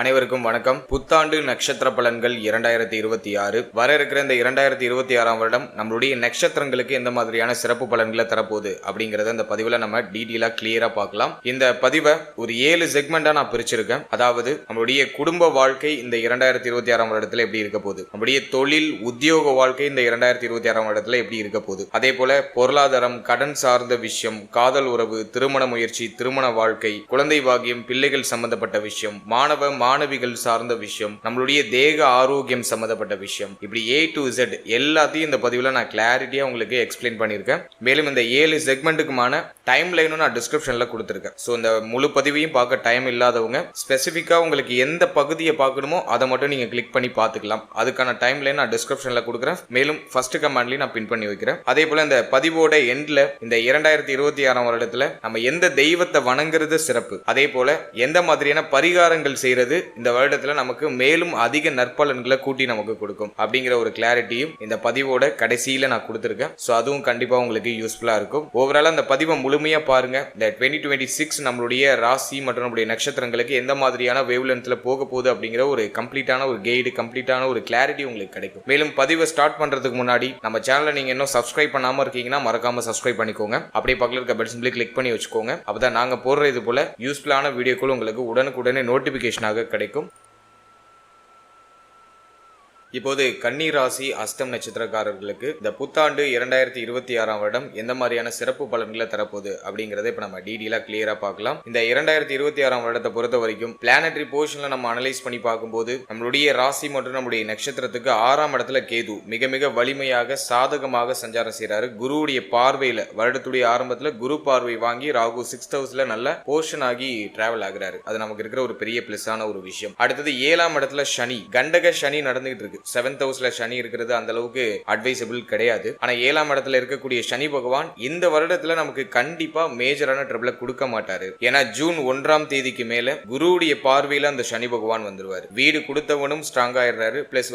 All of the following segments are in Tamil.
அனைவருக்கும் வணக்கம். புத்தாண்டு நட்சத்திர பலன்கள் 2026 வர இருக்கிற இந்த 2026ஆம் வருடம் நம்மளுடைய நட்சத்திரங்களுக்கு எந்த மாதிரியான சிறப்பு பலன்களை தரப்போகுது அப்படிங்கறத இந்த பதிவுல நம்ம டீடெயிலா கிளியரா பார்க்கலாம். இந்த பதிவை ஒரு 7 செக்மெண்டா நான் பிரிச்சிருக்கேன். அதாவது நம்மளுடைய குடும்ப வாழ்க்கை இந்த 2026ஆம் வருடத்துல எப்படி இருக்க போகுது, நம்மளுடைய தொழில் உத்தியோக வாழ்க்கை இந்த 2026ஆம் வருடத்துல எப்படி இருக்க போகுது, அதே போல பொருளாதாரம், கடன் சார்ந்த விஷயம், காதல் உறவு, திருமண முயற்சி, திருமண வாழ்க்கை, குழந்தை பாக்கியம், பிள்ளைகள் சம்பந்தப்பட்ட விஷயம், மாணவிகள் சார்ந்த விஷயம், நம்மளுடைய தேக ஆரோக்கியம் சம்பந்தப்பட்ட விஷயம், இப்படி A to Z எல்லாத்தையும் இந்த பதிவுல நான் கிளாரிட்டியா உங்களுக்கு எக்ஸ்பிளைன் பண்ணியிருக்கேன். மேலும் இந்த 7 செக்மெண்ட்டுக்குமான டைம் லைனும் நான் டிஸ்கிரிப்ஷன்ல கொடுத்துருக்கேன். ஸோ இந்த முழு பதிவையும் பார்க்க டைம் இல்லாதவங்க ஸ்பெசிஃபிக்கா உங்களுக்கு எந்த பகுதியை பார்க்கணுமோ அதை மட்டும் நீங்க கிளிக் பண்ணி பார்த்துக்கலாம். அதுக்கான டைம் லைன் நான் டிஸ்கிரிப்ஷன்ல கொடுக்குறேன். மேலும் ஃபர்ஸ்ட் கமெண்ட்லயும் நான் பின் பண்ணி வைக்கிறேன். அதே போல இந்த பதிவோட எண்ட்ல இந்த 2026ஆம் வருடத்துல நம்ம எந்த தெய்வத்தை வணங்குறது சிறப்பு, அதே போல எந்த மாதிரியான பரிகாரங்கள் செய்யறது இந்த வருடத்துல நமக்கு மேலும் அதிக நற்பலன்களை கூட்டி நமக்கு கொடுக்கும் அப்படிங்கிற ஒரு கிளாரிட்டியும் இந்த பதிவோட கடைசியில நான் கொடுத்திருக்கேன். சோ அதுவும் கண்டிப்பா உங்களுக்கு யூஸ்ஃபுல்லா இருக்கும். ஓவரால் அந்த பதிவை முழுமையா பாருங்க. இந்த 2026 நம்மளுடைய ராசி மற்றும் நம்மளுடைய நட்சத்திரங்களுக்கு எந்த மாதிரியான வேவ் லென்த்ல போக போகுது அப்படிங்கிற ஒரு கம்ப்ளீட்டான ஒரு கைடு, கம்ப்ளீட்டான ஒரு கிளாரிட்டி உங்களுக்கு கிடைக்கும். மேலும் பதிவை ஸ்டார்ட் பண்றதுக்கு முன்னாடி நம்ம சேனலை நீங்க இன்னும் சப்ஸ்கிரைப் பண்ணாம இருக்கீங்கன்னா மறக்காம சப்ஸ்கிரைப் பண்ணிக்கோங்க. அப்படியே பக்கத்துல இருக்க பெல் சிம்பிளை கிளிக் பண்ணி வச்சுக்கோங்க. அப்பதான் நாங்க போடுற இது போல யூஸ்ஃபுல்லான வீடியோக்கள் உங்களுக்கு உடனுக்குடனே நோட்டிபிகேஷனாக கிடைக்கும். இப்போது கன்னி ராசி அஸ்தம் நட்சத்திரக்காரர்களுக்கு இந்த புத்தாண்டு 2026ஆம் வருடம் எந்த மாதிரியான சிறப்பு பலன்களை தரப்போகுது அப்படிங்கறத இப்ப நம்ம டீடெயிலா கிளியரா பார்க்கலாம். இந்த 2026ஆம் வருடத்தை பொறுத்த வரைக்கும் பிளானட்டரி போர்ஷன்ல நம்ம அனலைஸ் பண்ணி பார்க்கும்போது நம்மளுடைய ராசி மற்றும் நம்மளுடைய நட்சத்திரத்துக்கு 6ஆம் இடத்துல கேது மிக மிக வலிமையாக சாதகமாக சஞ்சாரம் செய்யறாரு. குருவுடைய பார்வையில வருடத்துடைய ஆரம்பத்துல குரு பார்வை வாங்கி ராகு 6th ஹவுஸ்ல நல்ல போர்ஷன் ஆகி டிராவல் ஆகுறாரு. அது நமக்கு இருக்கிற ஒரு பெரிய பிளஸான ஒரு விஷயம். அடுத்தது 7ஆம் இடத்துல சனி, கண்டக சனி நடந்துகிட்டு இருக்கு. 7th ஹவுஸ்ல சனி இருக்கிறது அந்த அளவுக்கு அட்வைசபிள் கிடையாது. ஆனா 7ஆம் இடத்துல இருக்கக்கூடிய சனி பகவான் இந்த வருடத்துல நமக்கு கண்டிப்பா மேஜரான ட்ரபிள கொடுக்க மாட்டாரு. ஏன்னா ஜூன் 1ஆம் தேதிக்கு மேல குருவுடைய பார்வையில அந்த சனி பகவான் வந்துருவாரு. வீடு கொடுத்தவனும் ஸ்ட்ராங் ஆயிடுறாரு. பிளஸ்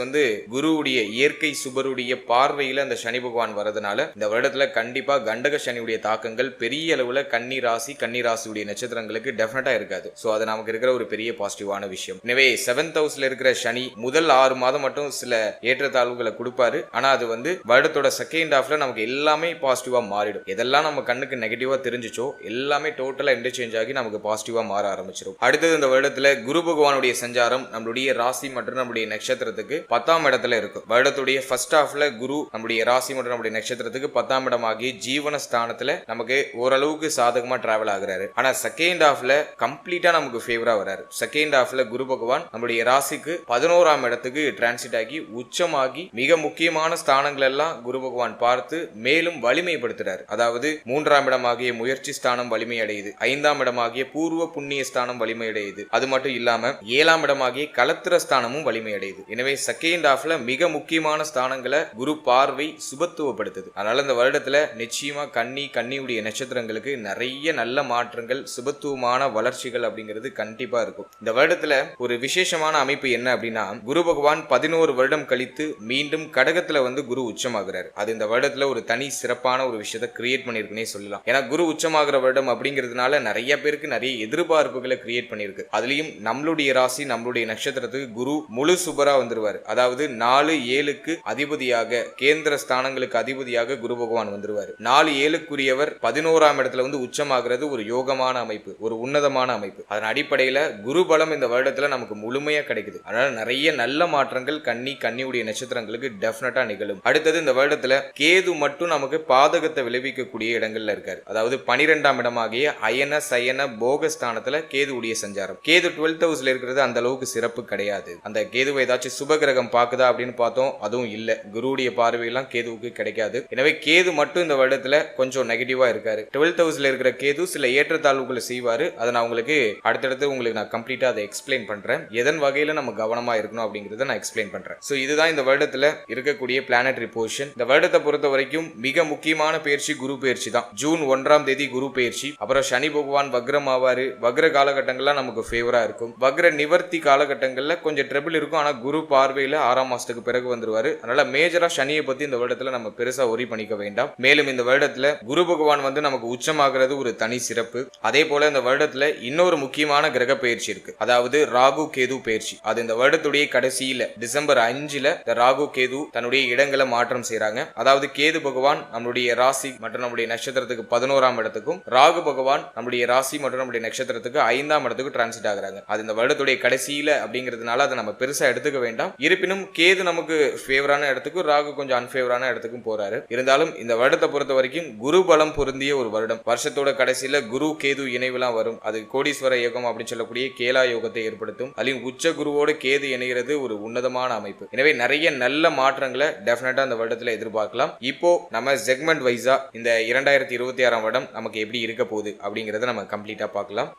குருவுடைய இயற்கை சுபருடைய பார்வையில அந்த சனி பகவான் வரதுனால இந்த வருடத்துல கண்டிப்பா கண்டக சனியுடைய தாக்கங்கள் பெரிய அளவுல கன்னி ராசியுடைய நட்சத்திரங்களுக்கு டெஃபினட்டா இருக்காது. சோ அது நமக்கு இருக்கிற ஒரு பெரிய பாசிட்டிவான விஷயம். எனவே 7th ஹவுஸ்ல இருக்கிற சனி முதல் 6 மாதம் மட்டும் சில ஏற்றத்தாழ்வுகளை கொடுப்பாரு. ஆனா அது வருடத்தோட செகண்ட் ஹாஃப்ல நமக்கு எல்லாமே பாசிட்டிவா மாறிடும். எதெல்லாம் நம்ம கண்ணுக்கு நெகட்டிவா தெரிஞ்சிச்சோ எல்லாமே டோட்டலா இன்டர்சேஞ்ச் ஆகி நமக்கு பாசிட்டிவா மாற ஆரம்பிச்சிடும். அடுத்தது இந்த வருடத்துல குரு பகவானுடைய சஞ்சாரம் நம்மளுடைய ராசி மற்றும் நம்மளுடைய நட்சத்திரத்துக்கு 10ஆம் இடத்துல இருக்கும். வருடத்துடைய ஃபர்ஸ்ட் ஹாஃப்ல குரு நம்மளுடைய ராசி மற்றும் நம்மளுடைய நட்சத்திரத்துக்கு 10ஆம் இடமாகி ஜீவன ஸ்தானத்துல நமக்கு ஓரளவுக்கு சாதகமா டிராவல் ஆகுறாரு. ஆனா செகண்ட் ஹாஃப்ல கம்ப்ளீட்டா நமக்கு ஃபேவரா வராரு. செகண்ட் ஹாஃப்ல குரு பகவான் நம்மளுடைய ராசிக்கு 11ஆம் இடத்துக்கு டிரான்சிட் ஆகி உச்சமாகி மிக முக்கியமான ஸ்தானங்கள் எல்லாம் குரு பகவான் பார்த்து மேலும் வலிமைப்படுத்துறாரு. அதாவது 3ஆம் இடமாகிய முயற்சி ஸ்தானம் வலிமை அடையுது, 5ஆம் இடமாகிய பூர்வ புண்ணிய ஸ்தானம் வலிமை அடையுது. அது மட்டும் இல்லாம 7ஆம் இடமாகிய களத்திர ஸ்தானமும் வலிமை அடையுது. எனவே செகண்ட் ஹாஃப்ல மிக முக்கியமான ஸ்தானங்களை குரு பார்வை சுபத்துவப்படுத்துது. அதனால இந்த வருடத்துல நிச்சயமா கன்னியுடைய நட்சத்திரங்களுக்கு நிறைய நல்ல மாற்றங்கள், சுபத்துவமான வளர்ச்சிகள் அப்படிங்கிறது கண்டிப்பா இருக்கும். இந்த வருடத்துல ஒரு விசேஷமான அமைப்பு என்ன அப்படின்னா, குரு பகவான் 11 வருடம் கழித்து மீண்டும் கடகத்துல குரு உச்சமாகிறார். அது இந்த வருடத்துல ஒரு தனி சிறப்பான ஒரு விஷயத்தை கிரியேட் பண்ணிருக்குன்னே சொல்லலாம். ஏன்னா குரு உச்சமாகிற வருடம் அப்படிங்கிறதுனால நிறைய பேருக்கு நிறைய எதிர்பார்ப்புகளை கிரியேட் பண்ணிருக்கு. அதுலயும் நம்மளுடைய ராசி நம்மளுடைய நட்சத்திரத்துக்கு குரு முழு சுபரா வந்துருவாரு. அதாவது 4-7க்கு அதிபதியாக, கேந்திர ஸ்தானங்களுக்கு அதிபதியாக குரு பகவான் வந்துருவாரு. 4-7க்குரியவர் 11ஆம் இடத்துல உச்சமாகிறது ஒரு யோகமான அமைப்பு, ஒரு உன்னதமான அமைப்பு. அதன் அடிப்படையில குரு பலம் இந்த வருடத்துல நமக்கு முழுமையா கிடைக்குது. அதனால நிறைய நல்ல மாற்றங்கள் கன்னியுடைய நட்சத்திரங்களுக்கு டெஃபினட்டா நிகழும். அடுத்தது இந்த வருடத்துல கேது மட்டும் நமக்கு பாதகத்தை விளைவிக்கக்கூடிய இடங்கள்ல இருக்காரு. அதாவது 12ஆம் இடமாகிய அயன சயன போகஸ்தானத்துல கேதுவுடைய சஞ்சாரம். கேது 12th ஹவுஸ்ல இருக்கிறது அந்த அளவுக்கு சிறப்பு கிடையாது. அந்த கேதுவை ஏதாச்சும் சுபகிரகம் பாக்குதா அப்படின்னு பார்த்தோம், அதுவும் இல்ல. குருவுடைய பார்வையெல்லாம் கேதுவுக்கு கிடைக்காது. எனவே கேது மட்டும் இந்த வருடத்துல கொஞ்சம் நெகட்டிவா இருக்காரு. 12th ஹவுஸ்ல இருக்கிற கேது சில ஏற்றத்தாழ்வுகளை செய்வாரு. அதை நான் உங்களுக்கு அடுத்தடுத்து உங்களுக்கு நான் கம்ப்ளீட்டா அதை எக்ஸ்பிளைன் பண்றேன். எதன் வகையில நம்ம கவனமா இருக்கணும் அப்படிங்கறத நான் எக்ஸ்பிளைன் பண்றேன். பண்றேன். சோ இதுதான் இந்த வருடத்துல இருக்கக்கூடிய பிளானட்டரி பொசிஷன். இந்த வருடத்தை பொறுத்த வரைக்கும் மிக முக்கியமான பயிற்சி குரு பயிற்சி தான். ஜூன் 1ஆம் தேதி குரு பயிற்சி. அப்புறம் சனி பகவான் வக்ரம் ஆவாரு. வக்ர காலகட்டங்கள்லாம் நமக்கு ஃபேவரா இருக்கும். வக்ர நிவர்த்தி காலகட்டங்கள்ல கொஞ்சம் ட்ரபிள் இருக்கும். ஆனா குரு பார்வையில 6ஆம் மாசத்துக்கு பிறகு வந்துருவாரு. அதனால மேஜரா சனியை பத்தி இந்த வருடத்துல நம்ம பெருசா ஒரி பண்ணிக்க வேண்டாம். மேலும் இந்த வருடத்துல குரு பகவான் வந்து நமக்கு உச்சமாகிறது ஒரு தனி சிறப்பு. அதே போல இந்த வருடத்துல இன்னொரு முக்கியமான கிரக பயிற்சி இருக்கு. அதாவது ராகு கேது பயிற்சி. அது இந்த வருடத்துடைய கடைசியில டிசம்பர் 5ல இந்த ராகு கேது தன்னுடைய இடங்களை மாற்றம் செய்யறாங்க. அதாவது கேது பகவான் நம்மளுடைய ராசி மற்றும் நம்முடைய நட்சத்திரத்துக்கு 11ஆம் இடத்துக்கும், ராகு பகவான் நம்முடைய ராசி மற்றும் நம்முடைய நட்சத்திரத்துக்கு 5ஆம் இடத்துக்கு டிரான்சிட் ஆகுறாங்க. அது இந்த வருடத்துடைய கடைசியில அப்படிங்கிறதுனால அதை நம்ம பெருசா எடுத்துக்க வேண்டாம். இருப்பினும் கேது நமக்கு ஃபேவரான இடத்துக்கும், ராகு கொஞ்சம் அன்ஃபேவரான இடத்துக்கும் போறாரு. இருந்தாலும் இந்த வருடத்தை பொறுத்த வரைக்கும் குரு பலம் பொருந்திய ஒரு வருடம். வருஷத்தோட கடைசியில குரு கேது இணைவுலாம் வரும். அது கோடீஸ்வர யோகம் அப்படின்னு சொல்லக்கூடிய கேலா யோகத்தை ஏற்படுத்தும். அதிலும் உச்ச குருவோட கேது இணைகிறது ஒரு உன்னதமான அமைப்பு. எனவே நிறைய நல்ல மாற்றங்களை டெஃபினட்டா இந்த வருடத்துல எதிர்பார்க்கலாம். இப்போ நம்ம செக்மெண்ட் வைஸா இந்த 2026ஆம் வருடம் நமக்கு எப்படி இருக்க போகுது அப்படிங்கறத நம்ம கம்ப்ளீட்டா பார்க்கலாம்.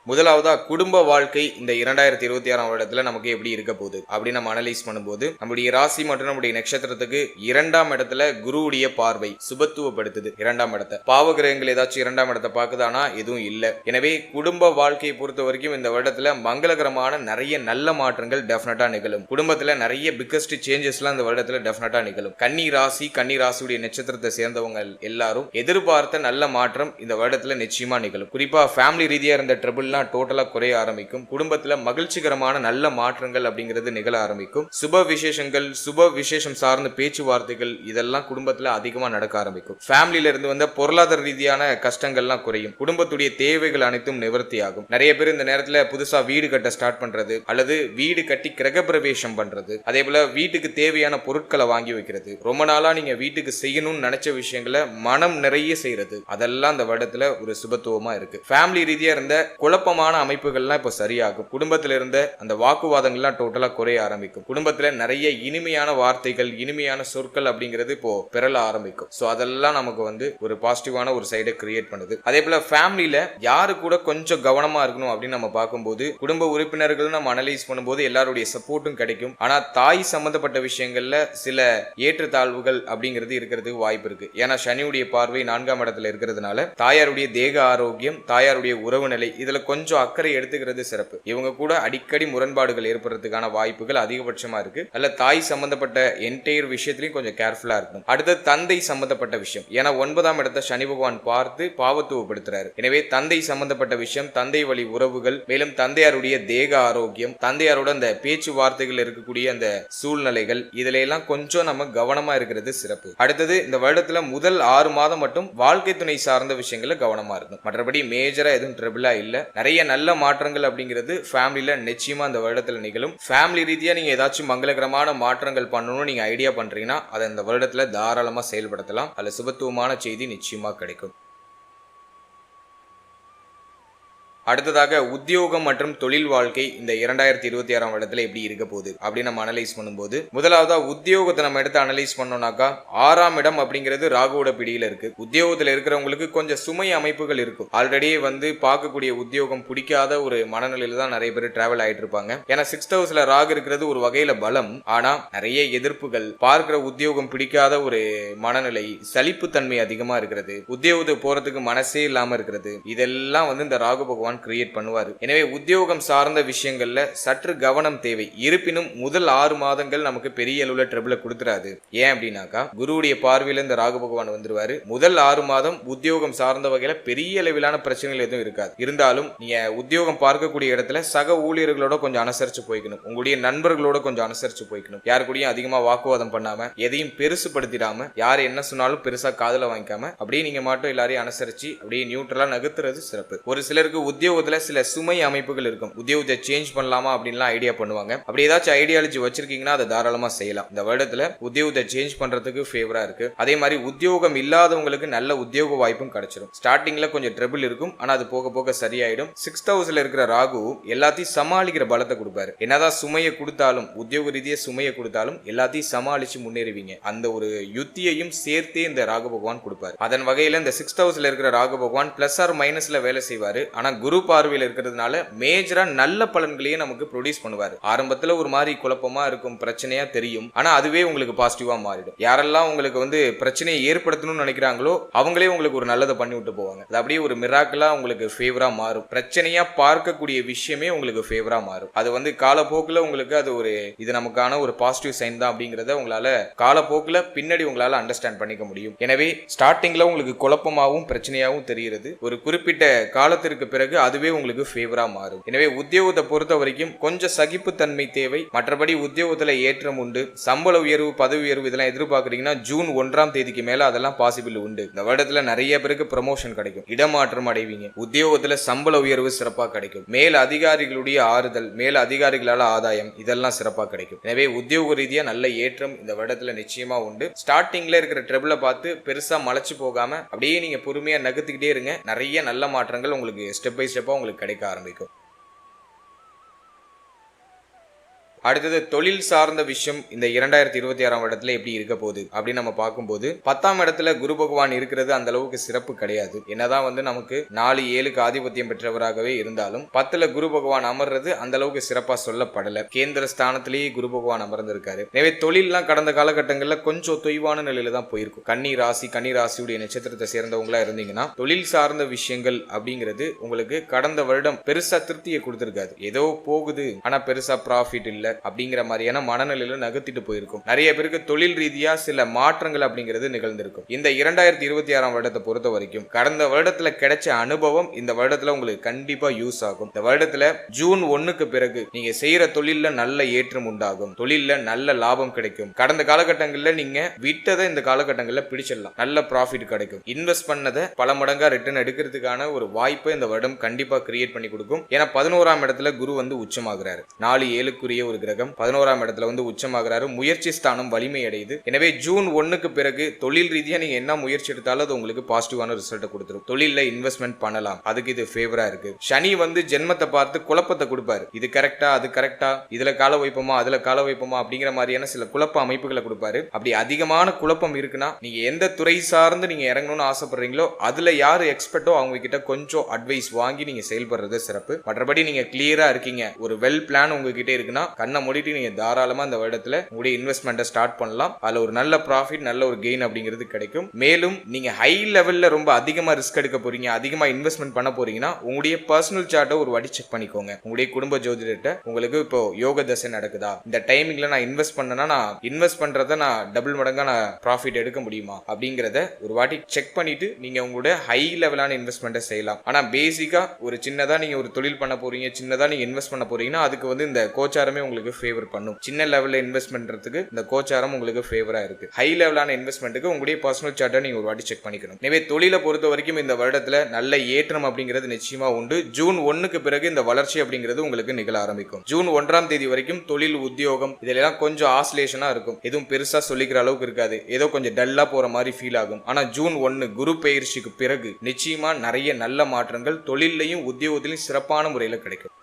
முதலாவதா குடும்ப வாழ்க்கை இந்த 2026ஆம் வருடத்துல நமக்கு எப்படி இருக்க போகுது அப்படின்னு நம்ம அனலைஸ் பண்ணும்போது, நம்முடைய ராசி மற்றும் நம்முடைய நட்சத்திரத்துக்கு 2ஆம் இடத்துல குருவுடைய பார்வை சுபத்துவப்படுத்துது. 2ஆம் இடத்தை பாவகிரகங்கள் ஏதாச்சும் 2ஆம் இடத்தை பார்க்குதானா? எதுவும் இல்ல. எனவே குடும்ப வாழ்க்கையை பொறுத்த வரைக்கும் இந்த வருடத்துல மங்களகரமான நிறைய நல்ல மாற்றங்கள் டெஃபினட்டா நிகழும். குடும்பத்துல நிறைய பிக்கஸ்ட் சேஞ்சஸ்லாம் இந்த வருடத்துல டெஃபினட்டா நிகழும். கன்னி ராசியுடைய நட்சத்திரத்தை சேர்ந்தவங்க எல்லாரும் எதிர்பார்த்த நல்ல மாற்றம் இந்த வருடத்துல நிச்சயமா நிகழும். குறிப்பா ஃபேமிலி ரீதியா இருந்த ட்ரபிள் டோட்டலா குறைய ஆரம்பிக்கும். குடும்பத்துல மகிழ்ச்சிகரமான நல்ல மாற்றங்கள் அப்படிங்கிறது நிகழ ஆரம்பிக்கும். சுப விசேஷம் சார்ந்த பேச்சுவார்த்தைகள் இதெல்லாம் குடும்பத்துல அதிகமா நடக்க ஆரம்பிக்கும். ஃபேமிலியில இருந்து வந்த பொருளாதார ரீதியான கஷ்டங்கள்லாம் குறையும். குடும்பத்துடைய தேவைகள் அனைத்தும் நிவர்த்தி ஆகும். நிறைய பேர் இந்த நேரத்துல புதுசா வீடு கட்ட ஸ்டார்ட் பண்றது, அல்லது வீடு கட்டி கிரக பிரவேசம் பண்றது, அதே போல வீட்டுக்கு தேவையான பொருட்களை வாங்கி வைக்கிறது, ரொம்ப நாளா நீங்க வீட்டுக்கு செய்யணும்னு நினைச்ச விஷயங்களை மனம் நிறைய செய்யறது, அதெல்லாம் இந்த வருடத்துல ஒரு சுபத்துவமா இருக்கு. ஃபேமிலி ரீதியா இருந்த குழப்பமான அமைப்புகள்லாம் இப்ப சரியாகும். குடும்பத்தில இருந்த அந்த வாக்குவாதங்கள்லாம் டோட்டலா குறைய ஆரம்பிக்கும். குடும்பத்துல நிறைய இனிமையான வார்த்தைகள், இனிமையான சொற்கள் அப்படிங்கிறது இப்போ பெறல ஆரம்பிக்கும். சோ அதெல்லாம் நமக்கு வந்து ஒரு பாசிட்டிவான ஒரு சைடை கிரியேட் பண்ணுது. அதே போல ஃபேமிலியில யாரு கூட கொஞ்சம் கவனமா இருக்கணும் அப்படின்னு நம்ம பார்க்கும்போது, குடும்ப உறுப்பினர்கள் நம்ம அனலைஸ் பண்ணும்போது எல்லாருடைய சப்போர்ட்டும் கிடைக்கும். ஆனா தாய் சம்பந்தப்பட்ட விஷயங்கள்ல சில ஏற்றத்தாழ்வுகள் அப்படிங்கிறது இருக்கிறதுக்கு வாய்ப்பு இருக்கு. ஏன்னா சனியுடைய பார்வை 4ஆம் இடத்துல இருக்கிறதுனால தாயாருடைய தேக ஆரோக்கியம், தாயாருடைய உறவு நிலை இதுல கொஞ்சம் அக்கறை எடுத்துக்கிறது சிறப்பு. இவங்க கூட அடிக்கடி முரண்பாடுகள் ஏற்படுறதுக்கான வாய்ப்புகள் அதிகபட்சமா இருக்கு. அல்ல தாய் சம்பந்தப்பட்ட என்டையர் விஷயத்திலையும் கொஞ்சம் கேர்ஃபுல்லா இருக்கும். அடுத்து தந்தை சம்பந்தப்பட்ட விஷயம். ஏன்னா 9ஆம் இடத்தை சனி பகவான் பார்த்து பாவத்துவப்படுத்துறாரு. எனவே தந்தை சம்பந்தப்பட்ட விஷயம், தந்தை வழி உறவுகள், மேலும் தந்தையாருடைய தேக ஆரோக்கியம், தந்தையாரோட அந்த பேச்சுவார்த்தைகள் இருக்கக்கூடிய அந்த சூழ்நிலைகள் இதுல எல்லாம் கொஞ்சம் நம்ம கவனமா இருக்கிறது சிறப்பு. அடுத்தது இந்த வருடத்துல முதல் 6 மாதம் மட்டும் வாழ்க்கை துணை சார்ந்த விஷயங்கள்ல கவனமா இருக்கும். மற்றபடி மேஜரா எதுவும் ட்ரபிளா இல்ல. நிறைய நல்ல மாற்றங்கள் அப்படிங்கிறது ஃபேமிலியில நிச்சயமா இந்த வருடத்துல நிகழும். ஃபேமிலி ரீதியா நீங்க ஏதாச்சும் மங்களகரமான மாற்றங்கள் பண்ணணும்னு நீங்க ஐடியா பண்றீங்கன்னா அதை இந்த வருடத்துல தாராளமா செயல்படுத்தலாம். அதுல சுபத்துவமான செய்தி நிச்சயமா கிடைக்கும். அடுத்ததாக உத்தியோகம் மற்றும் தொழில் வாழ்க்கை இந்த 2026ஆம் வருடத்துல எப்படி இருக்க போகுது அப்படின்னு நம்ம அனலைஸ் பண்ணும்போது, முதலாவதா உத்தியோகத்தை நம்ம எடுத்து அனலைஸ் பண்ணோம்னாக்கா 6ஆம் இடம் அப்படிங்கிறது ராகுவோட பிடியில இருக்கு. உத்தியோகத்துல இருக்கிறவங்களுக்கு கொஞ்சம் சுமை அமைப்புகள் இருக்கும். ஆல்ரெடியே வந்து பார்க்கக்கூடிய உத்தியோகம் பிடிக்காத ஒரு மனநிலையில தான் நிறைய பேர் டிராவல் ஆயிட்டு இருப்பாங்க. ஏன்னா 6th ஹவுஸ்ல ராகு இருக்கிறது ஒரு வகையில பலம். ஆனா நிறைய எதிர்ப்புகள், பார்க்கிற உத்தியோகம் பிடிக்காத ஒரு மனநிலை, சலிப்புத்தன்மை அதிகமா இருக்கிறது, உத்தியோகத்துக்கு போறதுக்கு மனசே இல்லாம இருக்கிறது, இதெல்லாம் வந்து இந்த ராகு பகவான் கிரியேட் பண்ணுவாரு. எனவே உத்தியோகம் சார்ந்த விஷயங்கள்ல சற்று கவனம் தேவை. இருப்பினும் முதல் 6 மாதங்கள் நமக்கு பெரிய அளவுல ட்ரபிள கொடுத்துறாது. ஏன் அப்படின்னாக்கா குருவுடைய பார்வையில இந்த ராகு பகவான் வந்துருவாரு. முதல் 6 மாதம் உத்தியோகம் சார்ந்த வகையில பெரிய அளவிலான பிரச்சனைகள் எதுவும் இருக்காது. இருந்தாலும் நீங்க உத்தியோகம் பார்க்கக்கூடிய இடத்துல சக ஊழியர்களோட கொஞ்சம் அனுசரிச்சு போய்க்கணும். உங்களுடைய நண்பர்களோட கொஞ்சம் அனுசரிச்சு போய்க்கணும். யாரு கூடயும் அதிகமா வாக்குவாதம் பண்ணாம, எதையும் பெருசுபடுத்திடாம, யாரு என்ன சொன்னாலும் பெருசா காதுல வாங்கிக்காம அப்படியே நீங்க மட்டும் எல்லாரையும் அனுசரிச்சு அப்படியே நியூட்ரலா நகர்த்துறது சிறப்பு. ஒரு சிலருக்கு உத்தியோகத்துல சில சுமை அமைப்புகள் இருக்கும். உத்தியோகத்தை சேஞ்ச் பண்ணலாமா அப்படின்லாம் ஐடியா பண்ணுவாங்க. அப்படி ஏதாச்சும் ஐடியாலஜி வச்சிருக்கீங்கன்னா அதை தாராளமா செய்யலாம். இந்த வருடத்துல உத்தியோகத்தை சேஞ்ச் பண்றதுக்கு ஃபேவரா இருக்கு. அதே மாதிரி உத்தியோகம் இல்லாதவங்களுக்கு நல்ல உத்தியோக வாய்ப்பும் கிடைச்சிடும். ஸ்டார்டிங்ல கொஞ்சம் ட்ரபிள் இருக்கும். ஆனா அது போக போக சரியாயிடும். 6th ஹவுஸ்ல இருக்கிற ராகு எல்லாத்தையும் சமாளிக்கிற பலத்தை கொடுப்பாரு. என்னதான் சுமையை கொடுத்தாலும், உத்தியோக ரீதியா சுமையை கொடுத்தாலும் எல்லாத்தையும் சமாளிச்சு முன்னேறுவீங்க. அந்த ஒரு யுத்தியையும் சேர்த்தே இந்த ராகு பகவான் கொடுப்பாரு. அதன் வகையில இந்த 6th ஹவுஸ்ல இருக்கிற ராகு பகவான் பிளஸ் ஆர் மைனஸ்ல வேலை செய்வாரு. ஆனா குரு குரு பார்வையில் இருக்கிறதுனால மேஜரா நல்ல பலன்களையே நமக்கு ப்ரொடியூஸ் பண்ணுவாரு. ஆரம்பத்துல ஒரு மாதிரி குழப்பமா இருக்கும், பிரச்சனையா தெரியும், ஆனா அதுவே உங்களுக்கு பாசிட்டிவா மாறிடும். யாரெல்லாம் உங்களுக்கு பிரச்சனையை ஏற்படுத்தணும்னு நினைக்கிறாங்களோ அவங்களே உங்களுக்கு ஒரு நல்லதை பண்ணி விட்டு போவாங்க. அது அப்படியே ஒரு மிராக்கிளா உங்களுக்கு ஃபேவரா மாறும். பிரச்சனையா பார்க்கக்கூடிய விஷயமே உங்களுக்கு ஃபேவரா மாறும். அது காலப்போக்கில் உங்களுக்கு அது இது நமக்கான ஒரு பாசிட்டிவ் சைன் தான் அப்படிங்கறத உங்களால காலப்போக்கில் பின்னாடி உங்களால அண்டர்ஸ்டாண்ட் பண்ணிக்க முடியும். எனவே ஸ்டார்டிங்ல உங்களுக்கு குழப்பமாகவும் பிரச்சனையாகவும் தெரிகிறது, ஒரு குறிப்பிட்ட காலத்திற்கு பிறகு அதுவே உங்களுக்கு ஃபேவரா மாறும். எனவே உத்தியோகத்தை பொறுத்த வரைக்கும் கொஞ்சம் சகிப்புத்தன்மை தேவை. மற்றபடி உத்தியோகத்துல ஏற்றம் உண்டு. சம்பள உயர்வு, பதவி உயர்வு இதெல்லாம் எதிர்பார்க்கறீங்கன்னா ஜூன் 1ஆம் தேதிக்கு மேல அதெல்லாம் பாசிபிள் உண்டு. இந்த வருடத்துல நிறைய பேருக்கு ப்ரமோஷன் கிடைக்கும், இடமாற்றம் அடைவீங்க, உத்தியோகத்துல சம்பள உயர்வு சிறப்பா கிடைக்கும், மேல் அதிகாரிகளுடைய ஆறுதல், மேல் அதிகாரிகளால ஆதாயம் இதெல்லாம் சிறப்பா கிடைக்கும். எனவே உத்தியோக ரீதியா நல்ல ஏற்றம் இந்த வருடத்துல நிச்சயமா உண்டு. ஸ்டார்டிங்ல இருக்கிற ட்ரபிளை பார்த்து பெருசா மலைச்சு போகாம அப்படியே நீங்க பொறுமையா நகர்த்திக்கிட்டே இருங்க. நிறைய நல்ல மாற்றங்கள் உங்களுக்கு ஸ்டெப் பை ஸ்டெப்பா உங்களுக்கு கிடைக்க ஆரம்பிக்கும். அடுத்தது தொழில் சார்ந்த விஷயம் இந்த 2026ஆம் வருடத்துல எப்படி இருக்க போகுது அப்படின்னு நம்ம பார்க்கும்போது 10ஆம் இடத்துல குரு பகவான் இருக்கிறது அந்த அளவுக்கு சிறப்பு கிடையாது. என்னதான் நமக்கு 4-7க்கு ஆதிபத்தியம் பெற்றவராகவே இருந்தாலும் 10ல குரு பகவான் அமர்றது அந்த அளவுக்கு சிறப்பா சொல்லப்படல. கேந்திர ஸ்தானத்திலேயே குரு பகவான் அமர்ந்திருக்காரு. எனவே தொழில்லாம் கடந்த காலகட்டங்கள்ல கொஞ்சம் தொய்வான நிலையில தான் போயிருக்கும். கன்னி ராசியுடைய நட்சத்திரத்தை சேர்ந்தவங்களா இருந்தீங்கன்னா தொழில் சார்ந்த விஷயங்கள் அப்படிங்கிறது உங்களுக்கு கடந்த வருடம் பெருசா திருப்தியை கொடுத்திருக்காது. ஏதோ போகுது ஆனா பெருசா ப்ராஃபிட் இல்ல அப்படிங்கிற மாதிரியான மனநிலையில நகர்த்திட்டு போயிருக்கும். நிறைய பேருக்கு தொழில் ரீதியா சில மாற்றங்கள் அப்படிங்கிறது நிகழ்ந்திருக்கும். இந்த 2026ஆம் வருடத்தை பொறுத்த வரைக்கும் கடந்த வருடத்துல கிடைச்ச அனுபவம் இந்த வருடத்துல உங்களுக்கு கண்டிப்பா யூஸ் ஆகும். இந்த வருடத்துல ஜூன் 1க்கு பிறகு நீங்க செய்யற தொழில்ல நல்ல ஏற்றம் உண்டாகும், தொழில்ல நல்ல லாபம் கிடைக்கும். கடந்த காலகட்டங்கள்ல நீங்க விட்டதை இந்த காலகட்டங்கள்ல பிடிச்சிடலாம், நல்ல ப்ராஃபிட் கிடைக்கும். இன்வெஸ்ட் பண்ணதை பல மடங்கா ரிட்டர்ன் எடுக்கிறதுக்கான ஒரு வாய்ப்பை இந்த வருடம் கண்டிப்பா கிரியேட் பண்ணி கொடுக்கும். ஏன்னா 11ஆம் இடத்துல குரு உச்சமாகிறாரு. 4-7க்குரிய ஒரு கிரகம் 11ஆம் இடத்துல உச்சமாகிறாரு. முயற்சி ஸ்தானம் வலிமை அடையுது. எனவே ஜூன் 1க்கு பிறகு தொழில் ரீதியா நீங்க என்ன முயற்சி எடுத்தாலும் அது உங்களுக்கு பாசிட்டிவான ரிசல்ட் கொடுத்துரும். தொழில்ல இன்வெஸ்ட்மெண்ட் பண்ணலாம், அதுக்கு இது ஃபேவரா இருக்கு. சனி ஜென்மத்தை பார்த்து குழப்பத்தை கொடுப்பாரு. இது கரெக்டா, அது கரெக்டா, இதுல கால வைப்போமா, அதுல கால வைப்போமா அப்படிங்கிற மாதிரியான சில குழப்ப அமைப்புகளை கொடுப்பாரு. அப்படி அதிகமான குழப்பம் இருக்குன்னா நீங்க எந்த துறை சார்ந்து நீங்க இறங்கணும்னு ஆசைப்படுறீங்களோ அதுல யாரு எக்ஸ்பர்ட்டோ அவங்க கிட்ட கொஞ்சம் அட்வைஸ் வாங்கி நீங்க செயல்படுறது சிறப்பு. மற்றபடி நீங்க கிளியரா இருக்கீங்க, ஒரு வெல் பிளான் உங்ககிட்ட இருக்குன்னா கண்ணை மூடிட்டு நீங்க தாராளமா இந்த வருடத்துல உங்களுடைய இன்வெஸ்ட்மெண்ட்டை ஸ்டார்ட் பண்ணலாம். அதுல ஒரு நல்ல ப்ராஃபிட், நல்ல ஒரு கெயின் அப்படிங்கிறது கிடைக்கும். மேலும் நீங்க ஹை லெவல்ல ரொம்ப அதிகமா ரிஸ்க் எடுக்க போறீங்க, அதிகமா இன்வெஸ்ட்மெண்ட் பண்ண போறீங்கன்னா உங்களுடைய பர்சனல் சார்ட்டை ஒரு வாட்டி செக் பண்ணிக்கோங்க. உங்களுடைய குடும்ப ஜோதிடத்தை உங்களுக்கு இப்போ யோக தசை நடக்குதா, இந்த டைமிங்ல நான் இன்வெஸ்ட் பண்ணனா நான் இன்வெஸ்ட் பண்றத நான் டபுள் மடங்கா நான் ப்ராஃபிட் எடுக்க முடியுமா அப்படிங்கறத ஒரு வாட்டி செக் பண்ணிட்டு நீங்க உங்களோட ஹை லெவலான இன்வெஸ்ட்மெண்ட்டை செய்யலாம். ஆனா பேசிக்கா ஒரு சின்னதா நீங்க ஒரு தொழில் பண்ண போறீங்க, சின்னதா நீங்க இன்வெஸ்ட் பண்ண போறீங்கன்னா அதுக்கு இந்த கோச்சாரமே உங்களுக்கு ஃபேவர் பண்ணும். சின்ன லெவல்ல இன்வெஸ்ட்மெண்ட்றதுக்கு இந்த கோச்சாரம் உங்களுக்கு ஃபேவரா இருக்கு. ஹை லெவலான இன்வெஸ்ட்மெண்ட்டுக்கு உங்களுடைய பர்சனல் சார்ட்டை நீங்க ஒரு வாட்டி செக் பண்ணிக்கணும். எனவே தொழிலை பொறுத்த வரைக்கும் இந்த வருடத்துல நல்ல ஏற்றம் அப்படிங்கிறது நிச்சயமா உண்டு. ஜூன் 1க்கு பிறகு இந்த வளர்ச்சி அப்படிங்கிறது உங்களுக்கு நிகழ ஆரம்பிக்கும். ஜூன் 1ஆம் தேதி வரைக்கும் தொழில், உத்தியோகம் இதெல்லாம் கொஞ்சம் ஆசிலேஷனா இருக்கும். எதுவும் பெருசா சொல்லிக்கிற அளவுக்கு இருக்காது, ஏதோ கொஞ்சம் டல்லா போற மாதிரி ஃபீல் ஆகும். ஆனா ஜூன் 1 குரு பெயர்ச்சிக்கு பிறகு நிச்சயமா நிறைய நல்ல மாற்றங்கள் தொழிலையும் உத்தியோகத்திலையும் சிறப்பான முறையில் கிடைக்கும்.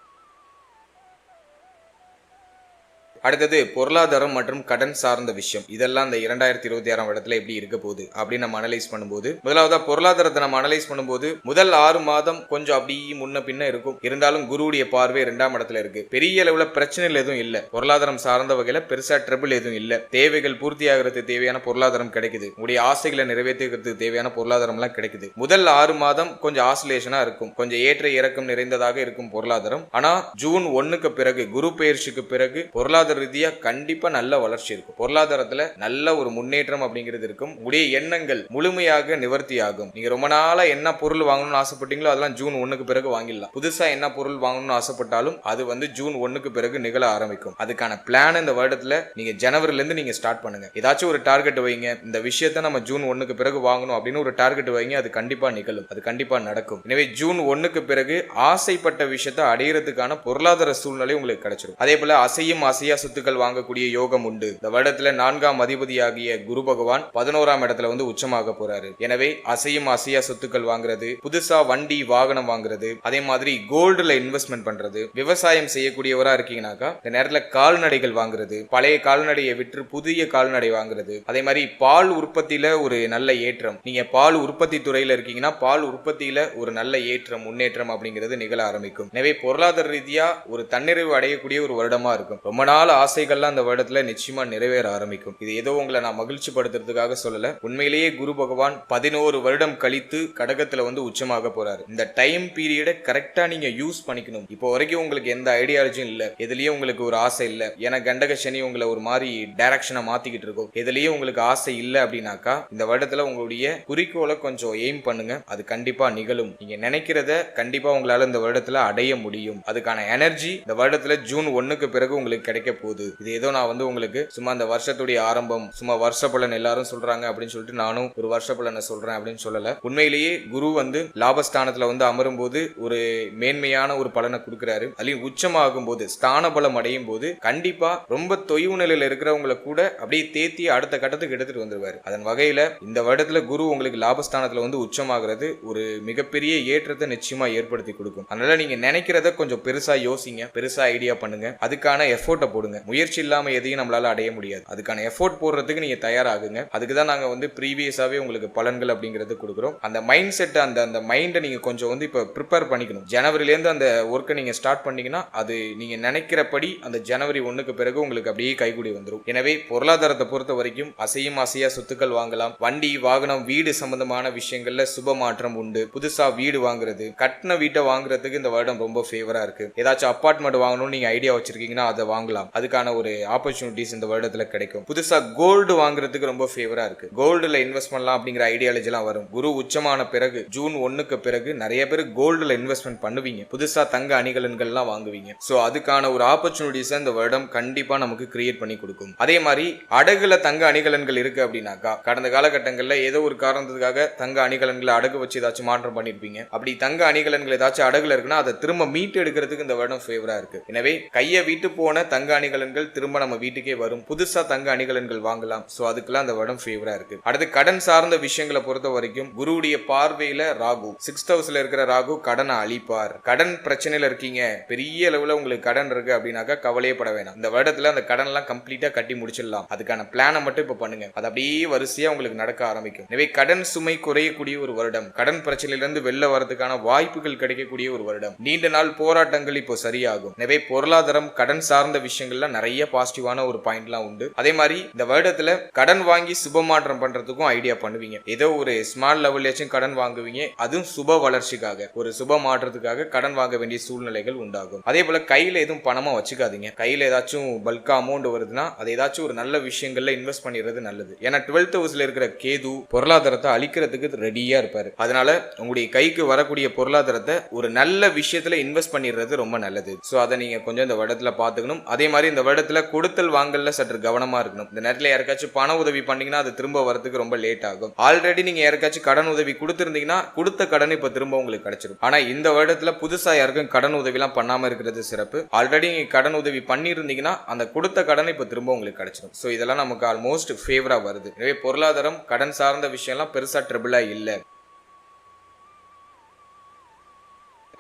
அடுத்தது பொருளாதாரம் மற்றும் கடன் சார்ந்த விஷயம். இதெல்லாம் இந்த 2026ஆம் வருடத்துல எப்படி இருக்க போகுது அப்படின்னு நம்ம அனலைஸ் பண்ணும்போது, முதலாவதா பொருளாதாரத்தை நம்ம அனலைஸ் பண்ணும்போது முதல் 6 மாதம் கொஞ்சம் அப்படி முன்ன பின்ன இருக்கும். இருந்தாலும் குருவுடைய பார்வை 2ஆம் இடத்துல இருக்கு. பெரிய அளவுல பிரச்சனைகள் எதுவும் இல்ல. பொருளாதாரம் சார்ந்த வகையில பெருசா ட்ரபிள் எதுவும் இல்ல. தேவைகள் பூர்த்தி ஆகிறதுக்கு தேவையான பொருளாதாரம் கிடைக்குது. உங்களுடைய ஆசைகளை நிறைவேற்றுறதுக்கு தேவையான பொருளாதாரம் எல்லாம் கிடைக்குது. முதல் 6 மாதம் கொஞ்சம் ஆசிலேஷனா இருக்கும், கொஞ்சம் ஏற்ற இறக்கம் நிறைந்ததாக இருக்கும் பொருளாதாரம். ஆனா ஜூன் 1க்கு பிறகு குரு பெயர்ச்சிக்கு பிறகு பொருளாதார ரீதியா கண்டிப்பா நல்ல வளர்ச்சி இருக்கும். பொருளாதாரத்துல நல்ல ஒரு முன்னேற்றம் அப்படிங்கிறது இருக்கும். உங்களுடைய எண்ணங்கள் முழுமையாக நிவர்த்தி ஆகும். நீங்க ரொம்ப நாளா என்ன பொருள் வாங்கணும்னு ஆசைப்பட்டீங்களோ அதெல்லாம் ஜூன் 1க்கு பிறகு வாங்கிடலாம். புதுசா என்ன பொருள் வாங்கணும்னு ஆசைப்பட்டாலும் அது ஜூன் 1க்கு பிறகு நிகழ ஆரம்பிக்கும். அதுக்கான பிளான் இந்த வருடத்துல நீங்க ஜனவரில இருந்து நீங்க ஸ்டார்ட் பண்ணுங்க. ஏதாச்சும் ஒரு டார்கெட் வைங்க, இந்த விஷயத்த நம்ம ஜூன் 1க்கு பிறகு வாங்கணும் அப்படின்னு ஒரு டார்கெட் வைங்க. அது கண்டிப்பா நிகழும், அது கண்டிப்பா நடக்கும். எனவே ஜூன் 1க்கு பிறகு ஆசைப்பட்ட விஷயத்தை அடையிறதுக்கான பொருளாதார சூழ்நிலை உங்களுக்கு கிடைச்சிடும். அதே போல அசையும் ஆசையா சொத்துக்கள் வாங்கக்கூடிய யோகம் உண்டு. இந்த வருடத்துல 4ஆம் அதிபதியாகிய குரு பகவான் 11ஆம் இடத்துல வந்து உச்சமாக போறாரு. எனவே அசையும் அசையா சொத்துக்கள் வாங்குறது, புதுசா வண்டி வாகனம் வாங்குறது, அதே மாதிரி கோல்டுல இன்வெஸ்ட்மெண்ட் பண்றது, விவசாயம் செய்யக்கூடியவரா இருக்கீங்கன்னாக்கா இந்த நேரத்துல கால்நடைகள் வாங்குறது, பழைய கால்நடையை விற்று புதிய கால்நடை வாங்குறது, அதே மாதிரி பால் உற்பத்தியில ஒரு நல்ல ஏற்றம், நீங்க பால் உற்பத்தி துறையில இருக்கீங்கன்னா பால் உற்பத்தியில ஒரு நல்ல ஏற்றம் முன்னேற்றம் அப்படிங்கிறது நிகழ ஆரம்பிக்கும். எனவே பொருளாதார ரீதியா ஒரு தன்னிறைவு அடையக்கூடிய ஒரு வருடமா இருக்கும். ரொம்ப நாள் ஆசைகள்லாம் அந்த வருடத்துல நிச்சயமா நிறைவேற ஆரம்பிக்கும். இது ஏதோ உங்களை நான் மகிழ்ச்சி படுத்துறதுக்காக சொல்லல. உண்மையிலேயே குரு பகவான் 11 வருடம் கழித்து கடகத்துல வந்து உச்சமாக போறாரு. இந்த டைம் பீரியடை கரெக்டா நீங்க யூஸ் பண்ணிக்கணும். இப்போ வரைக்கும் உங்களுக்கு எந்த ஐடியாலஜியும் இல்ல, எதுலயும் உங்களுக்கு ஒரு ஆசை இல்ல, ஏன்னா கண்டக சனி உங்களை ஒரு மாதிரி டைரக்ஷனை மாத்திக்கிட்டு இருக்கும், எதுலயும் உங்களுக்கு ஆசை இல்ல அப்படின்னாக்கா இந்த வருடத்துல உங்களுடைய குறிக்கோளை கொஞ்சம் எய்ம் பண்ணுங்க. அது கண்டிப்பா நிகழும். நீங்க நினைக்கிறத கண்டிப்பா உங்களால இந்த வருடத்துல அடைய முடியும். அதுக்கான எனர்ஜி இந்த வருடத்துல ஜூன் 1க்கு பிறகு உங்களுக்கு கிடைக்க போகுது. இது ஏதோ நான் வந்து உங்களுக்கு சும்மா அந்த வருஷத்துடைய ஆரம்பம், சும்மா வருஷ பலன் எல்லாரும் சொல்றாங்க அப்படின்னு சொல்லிட்டு நானும் ஒரு வருஷ பலனை சொல்றேன் அப்படின்னு சொல்லல. உண்மையிலேயே குரு வந்து லாபஸ்தானத்துல வந்து அமரும் போது ஒரு மேன்மையான ஒரு பலனை கொடுக்கிறாரு. அதுலயும் உச்சமாகும் போது ஸ்தான பலம் அடையும் போது கண்டிப்பா ரொம்ப தொய்வு நிலையில இருக்கிறவங்களை கூட அப்படியே தேத்தி அடுத்த கட்டத்துக்கு எடுத்துட்டு வந்துருவாரு. அதன் வகையில இந்த வருடத்துல குரு உங்களுக்கு லாபஸ்தானத்துல வந்து உச்சமாகிறது ஒரு மிகப்பெரிய ஏற்றத்தை நிச்சயமா ஏற்படுத்தி கொடுக்கும். அதனால நீங்க நினைக்கிறத கொஞ்சம் பெருசா யோசிங்க, பெருசா ஐடியா பண்ணுங்க, அதுக்கான எஃபோர்ட்டை போடுங்க. முயற்சி இல்லாம எதையும் நம்மளால அடைய முடியாது. அதுக்கான எஃபோர்ட் போடுறதுக்கு நீங்க தயாராகுங்க. அதுக்கு தான் நாங்க வந்து ப்ரீவியஸாவே உங்களுக்கு பலன்கள் அப்படிங்கிறது கொடுக்குறோம். அந்த மைண்ட் செட், அந்த மைண்டை நீங்க கொஞ்சம் வந்து இப்ப ப்ரிப்பேர் பண்ணிக்கணும். ஜனவரில இருந்து அந்த ஒர்க்கை நீங்க ஸ்டார்ட் பண்ணீங்கன்னா அது நீங்க நினைக்கிறபடி அந்த ஜனவரி 1க்கு பிறகு உங்களுக்கு அப்படியே கைகூடி வந்துடும். எனவே பொருளாதாரத்தை பொறுத்த வரைக்கும் அசையும் அசையா சொத்துக்கள் வாங்கலாம். வண்டி வாகனம் வீடு சம்பந்தமான விஷயங்கள்ல சுப மாற்றம் உண்டு. புதுசா வீடு வாங்குறது, கட்டின வீட்டை வாங்குறதுக்கு இந்த வருடம் ரொம்ப ஃபேவரா இருக்கு. ஏதாச்சும் அபார்ட்மெண்ட் வாங்கணும்னு நீங்க ஐடியா வச்சிருக்கீங்கன்னா அதை வாங்கலாம். அதுக்கான ஒரு ஆப்பர்ச்சுனிட்டிஸ் இந்த வருடத்துல கிடைக்கும். புதுசா கோல்டு வாங்குறதுக்கு ரொம்ப ஃபேவரா இருக்கு. கோல்டுல இன்வெஸ்ட் பண்ணலாம் அப்படிங்கிற ஐடியாலஜி எல்லாம் வரும். குரு உச்சமான பிறகு ஜூன் 1க்கு பிறகு நிறைய பேர் கோல்டுல இன்வெஸ்ட்மெண்ட் பண்ணுவீங்க. புதுசா தங்க அணிகலன்கள் எல்லாம் வாங்குவீங்க. சோ அதுக்கான ஒரு ஆப்பர்ச்சுனிட்டிஸ் இந்த வருடம் கண்டிப்பா நமக்கு கிரியேட் பண்ணி கொடுக்கும். அதே மாதிரி அடகுல தங்க அணிகலன்கள் இருக்கு அப்படின்னாக்கா கடந்த காலகட்டங்கள்ல ஏதோ ஒரு காரணத்துக்காக தங்க அணிகலன்களை அடகு வச்சு ஏதாச்சும் மாற்றம் பண்ணிருப்பீங்க. அப்படி தங்க அணிகலன்கள் ஏதாச்சும் அடகுல இருக்குன்னா அதை திரும்ப மீட்டு எடுக்கிறதுக்கு இந்த வருடம் ஃபேவரா இருக்கு. எனவே கையை விட்டு போன தங்க அணிகலன்கள் திரும்ப நம்ம வீட்டுக்கே வரும். புதுசா தங்க அணிகலன்கள் வாங்கலாம். சோ அதுக்கெல்லாம் இந்த வருடம் ஃபேவரா இருக்கு. அடுத்து கடன் சார்ந்த விஷயங்களை பொறுத்த வரைக்கும் குருவுடைய பார்வையில ராகு 6th ஹவுஸ்ல இருக்கிற ராகு கடனை அழிப்பார். கடன் பிரச்சனையில இருக்கீங்க, பெரிய அளவுல உங்களுக்கு கடன் இருக்கு அப்படின்னாக்கா கவலையே பட வேணாம். இந்த வருடத்துல அந்த கடன் எல்லாம் கம்ப்ளீட்டா கட்டி முடிச்சிடலாம். அதுக்கான பிளானை மட்டும் இப்ப பண்ணுங்க. அது அப்படியே வரிசையா உங்களுக்கு நடக்க ஆரம்பிக்கும். எனவே கடன் சுமை குறையக்கூடிய ஒரு வருடம், கடன் பிரச்சனையிலிருந்து வெளில வரதுக்கான வாய்ப்புகள் கிடைக்கக்கூடிய ஒரு வருடம், நீண்ட நாள் போராட்டங்கள் இப்போ சரியாகும். எனவே பொருளாதாரம் கடன் சார்ந்த விஷயங்கள்ல நிறைய பாசிட்டிவான ஒரு பாயிண்ட்லாம் உண்டு. அதே மாதிரி இந்த வருடத்துல கடன் வாங்கி சுப மாற்றம் பண்றதுக்கும் ஐடியா பண்ணுவீங்க. ஏதோ ஒரு ஸ்மால் லெவல்லேயும் கடன் வாங்குவீங்க. அதுவும் சுப வளர்ச்சிக்காக, ஒரு சுப மாற்றத்துக்காக கடன் வாங்க வேண்டிய சூழ்நிலைகள் உண்டாகும். அதே போல கையில எதுவும் பணமா வச்சுக்காதீங்க. கையில ஏதாச்சும் பல்கா அமௌண்ட் வருதுன்னா அது ஏதாச்சும் ஒரு நல்ல விஷயங்கள்ல இன்வெஸ்ட் பண்ணிடுறது நல்லது. ஏன்னா 12th ஹவுஸ்ல இருக்கிற கேது பொருளாதாரத்தை அழிக்கிறதுக்கு ரெடியா இருப்பாரு. அதனால உங்களுடைய கைக்கு வரக்கூடிய பொருளாதாரத்தை ஒரு நல்ல விஷயத்துல இன்வெஸ்ட் பண்ணிடுறது ரொம்ப நல்லது. சோ அதை நீங்க கொஞ்சம் இந்த வருடத்துல பாத்துக்கணும். அதே மாதிரி இந்த வருடத்துல கொடுத்தல் வாங்கல்ல சற்று கவனமா இருக்கணும். இந்த நேரத்துல யாருக்காச்சும் பண உதவி பண்ணீங்கன்னா அது திரும்ப வரதுக்கு ரொம்ப லேட் ஆகும். ஆல்ரெடி நீங்க யாருக்காச்சும் கடன் உதவி கொடுத்திருந்தீங்கன்னா கொடுத்த கடன் இப்ப திரும்ப உங்களுக்கு கிடைச்சிடும். ஆனா இந்த வருடத்துல புதுசா யாருக்கும் கடன் உதவி எல்லாம் பண்ணாம இருக்கிறது சிறப்பு. ஆல்ரெடி நீங்க கடன் உதவி பண்ணிருந்தீங்கன்னா அந்த கொடுத்த கடன் இப்ப திரும்ப உங்களுக்கு கிடைச்சிடும். சோ இதெல்லாம் நமக்கு ஆல்மோஸ்ட் ஃபேவரா வருது. எனவே பொருளாதாரம் கடன் சார்ந்த விஷயம் எல்லாம் பெருசா ட்ரபிளா இல்ல.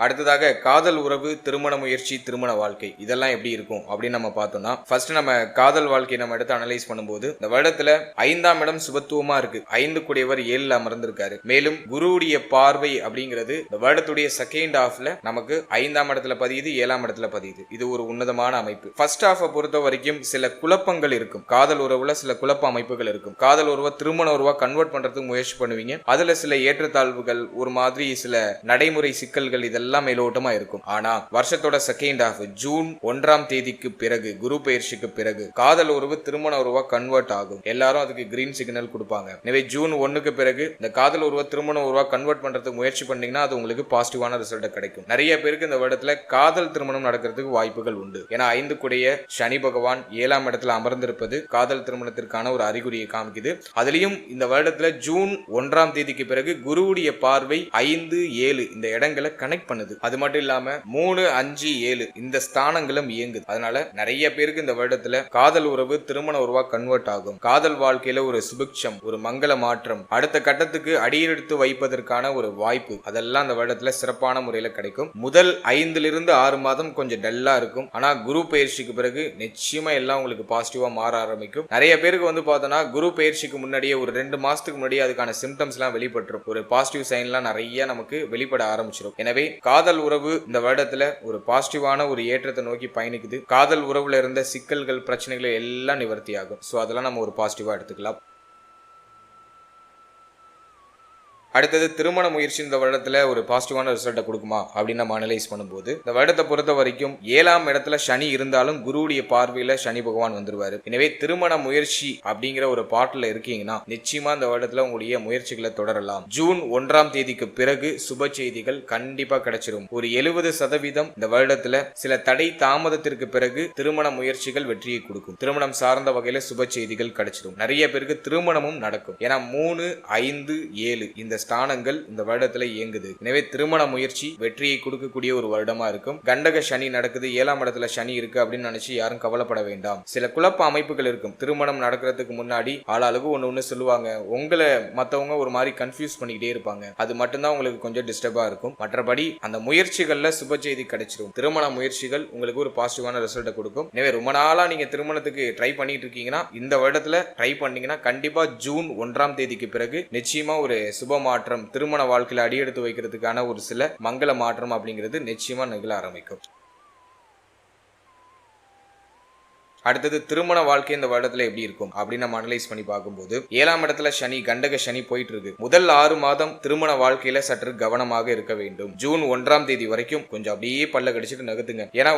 அடுத்ததாக காதல் உறவு, திருமண முயற்சி, திருமண வாழ்க்கை இதெல்லாம் எப்படி இருக்கும் அப்படின்னு நம்ம பார்த்தோம்னா, ஃபர்ஸ்ட் நம்ம காதல் வாழ்க்கையை நம்ம எடுத்து அனலைஸ் பண்ணும்போது இந்த வருடத்துல 5ஆம் இடம் சுபத்துவமா இருக்கு. 5 கூடியவர் 7ல அமர்ந்திருக்காரு. மேலும் குருவுடைய பார்வை அப்படிங்கிறது இந்த வருடத்துடைய செகண்ட் ஹாஃப்ல நமக்கு 5ஆம் இடத்துல பதியுது, 7ஆம் இடத்துல பதியுது. இது ஒரு உன்னதமான அமைப்பு. ஃபர்ஸ்ட் ஹாஃபை பொறுத்த வரைக்கும் சில குழப்பங்கள் இருக்கும். காதல் உறவுல சில குழப்ப அமைப்புகள் இருக்கும். காதல் உறவை திருமண உறவா கன்வெர்ட் பண்றதுக்கு முயற்சி பண்ணுவீங்க. அதுல சில ஏற்றத்தாழ்வுகள், ஒரு மாதிரி சில நடைமுறை சிக்கல்கள் இதெல்லாம் மேலோட்டமா இருக்கும். ஆனா வருஷத்தோட செகண்ட் ஹாஃப் ஜூன் 1ஆம் தேதிக்கு பிறகு, குரு பயிற்சிக்கு பிறகு காதல் உறவு திருமண உறவா கன்வெர்ட் ஆகும். எல்லாரும் அதுக்கு கிரீன் சிக்னல் கொடுப்பாங்க. எனவே ஜூன் 1க்கு பிறகு இந்த காதல் உறவை திருமண உறவா கன்வெர்ட் பண்றதுக்கு முயற்சி பண்ணீங்கன்னா அது உங்களுக்கு பாசிட்டிவான ரிசல்ட் கிடைக்கும். நிறைய பேருக்கு இந்த வருடத்துல காதல் திருமணம் நடக்கிறதுக்கு வாய்ப்புகள் உண்டு. ஏன்னா 5 கூடிய சனி பகவான் 7ஆம் இடத்துல அமர்ந்திருப்பது காதல் திருமணத்திற்கான ஒரு அறிகுறியை காமிக்குது. அதுலயும் இந்த வருடத்துல ஜூன் 1ஆம் தேதிக்கு பிறகு குருவுடைய பார்வை 5, 7 இந்த இடங்களை கனெக்ட் பண்ணுது. அது மட்டும் இல்லாம 3, 5, 7 இந்த ஸ்தானங்களும் இயங்குது. அதனால நிறைய பேருக்கு இந்த வருடத்துல காதல் உறவு திருமண உறவா கன்வெர்ட் ஆகும். காதல் வாழ்க்கையில ஒரு சுபிக்ஷம், ஒரு மங்கள மாற்றம், அடுத்த கட்டத்துக்கு அடியெடுத்து வைப்பதற்கான ஒரு வாய்ப்பு, அதெல்லாம் அந்த வருடத்துல சிறப்பான முறையில கிடைக்கும். முதல் 5 to 6 மாதம் கொஞ்சம் டல்லா இருக்கும். ஆனா குரு பயிற்சிக்கு பிறகு நிச்சயமா எல்லாம் உங்களுக்கு பாசிட்டிவா மாற ஆரம்பிக்கும். நிறைய பேருக்கு வந்து பார்த்தோன்னா குரு பயிற்சிக்கு முன்னாடியே ஒரு 2 மாசத்துக்கு முன்னாடியே அதுக்கான சிம்டம்ஸ் எல்லாம் வெளிப்பட்டுரும். ஒரு பாசிட்டிவ் சைன்லாம் நிறைய நமக்கு வெளிப்பட ஆரம்பிச்சிடும். எனவே காதல் உறவு இந்த வருடத்துல ஒரு பாசிட்டிவான ஒரு ஏற்றத்தை நோக்கி பயணிக்குது. காதல் உறவுல இருந்த சிக்கல்கள் பிரச்சனைகள் எல்லாம் நிவர்த்தி ஆகும். ஸோ அதெல்லாம் நம்ம ஒரு பாசிட்டிவா எடுத்துக்கலாம். அடுத்தது திருமண முயற்சி இந்த வருடத்துல ஒரு பாசிட்டிவான ரிசல்ட்டை கொடுக்குமா அப்படின்னு நம்ம அனலைஸ் பண்ணும்போது இந்த வருடத்தை பொறுத்த வரைக்கும் 7ஆம் இடத்துல சனி இருந்தாலும் குருவுடைய பார்வையில சனி பகவான் வந்துருவாரு. எனவே திருமண முயற்சி அப்படிங்கிற ஒரு பாட்டுல இருக்கீங்கன்னா நிச்சயமா இந்த வருடத்துல உங்களுடைய முயற்சிகளை தொடரலாம். ஜூன் 1ஆம் தேதிக்கு பிறகு சுப செய்திகள் கண்டிப்பா கிடைச்சிரும். ஒரு 70% இந்த வருடத்துல சில தடை தாமதத்திற்கு பிறகு திருமண முயற்சிகள் வெற்றியை கொடுக்கும். திருமணம் சார்ந்த வகையில சுப செய்திகள் கிடைச்சிடும். நிறைய பேருக்கு திருமணமும் நடக்கும். ஏன்னா 3, 5, 7 இந்த ஸ்தானங்கள் இந்த வருடத்துல இயங்குது. எனவே திருமண முயற்சி வெற்றியை கொடுக்கக்கூடிய ஒரு வருடமா இருக்கும். கண்டக சனி நடக்குது, 7ஆம் இடத்துல சனி இருக்கு அப்படின்னு நினைச்சு யாரும் கவலைப்பட வேண்டாம். சில குழப்ப அமைப்புகள் இருக்கும். திருமணம் நடக்கிறதுக்கு முன்னாடி ஆளாளுக்கு ஒண்ணு சொல்லுவாங்க. உங்களை மத்தவங்க ஒரு மாதிரி கன்ஃபியூஸ் பண்ணிக்கிட்டே இருப்பாங்க. அது மட்டும்தான் உங்களுக்கு கொஞ்சம் டிஸ்டர்பா இருக்கும். மற்றபடி அந்த முயற்சிகள்ல சுப செய்தி கிடைச்சிடும். திருமண முயற்சிகள் உங்களுக்கு ஒரு பாசிட்டிவான ரிசல்ட்டை கொடுக்கும். எனவே ரொம்ப நாளா நீங்க திருமணத்துக்கு ட்ரை பண்ணிட்டு இருக்கீங்கன்னா இந்த வருடத்துல ட்ரை பண்ணீங்கன்னா கண்டிப்பா ஜூன் 1ஆம் தேதிக்கு பிறகு நிச்சயமா ஒரு சுப மாற்றம், திருமண வாழ்க்கையில அடியெடுத்து வைக்கிறதுக்கான ஒரு சில மங்கள மாற்றம் அப்படிங்கிறது நிச்சயமா நிகழ ஆரம்பிக்கும். அடுத்தது திருமண வாழ்க்கை இந்த வருடத்துல எப்படி இருக்கும் அப்படின்னு நம்ம அனலைஸ் பண்ணி பார்க்கும்போது 7ஆம் இடத்துல சனி, கண்டக சனி போயிட்டு இருக்கு. முதல் 6 மாதம் திருமண வாழ்க்கையில சற்று கவனமாக இருக்க வேண்டும். ஜூன் 1ஆம் தேதி வரைக்கும் கொஞ்சம் அப்படியே பல்ல கடிச்சிட்டு நகர்த்துங்க. ஏன்னா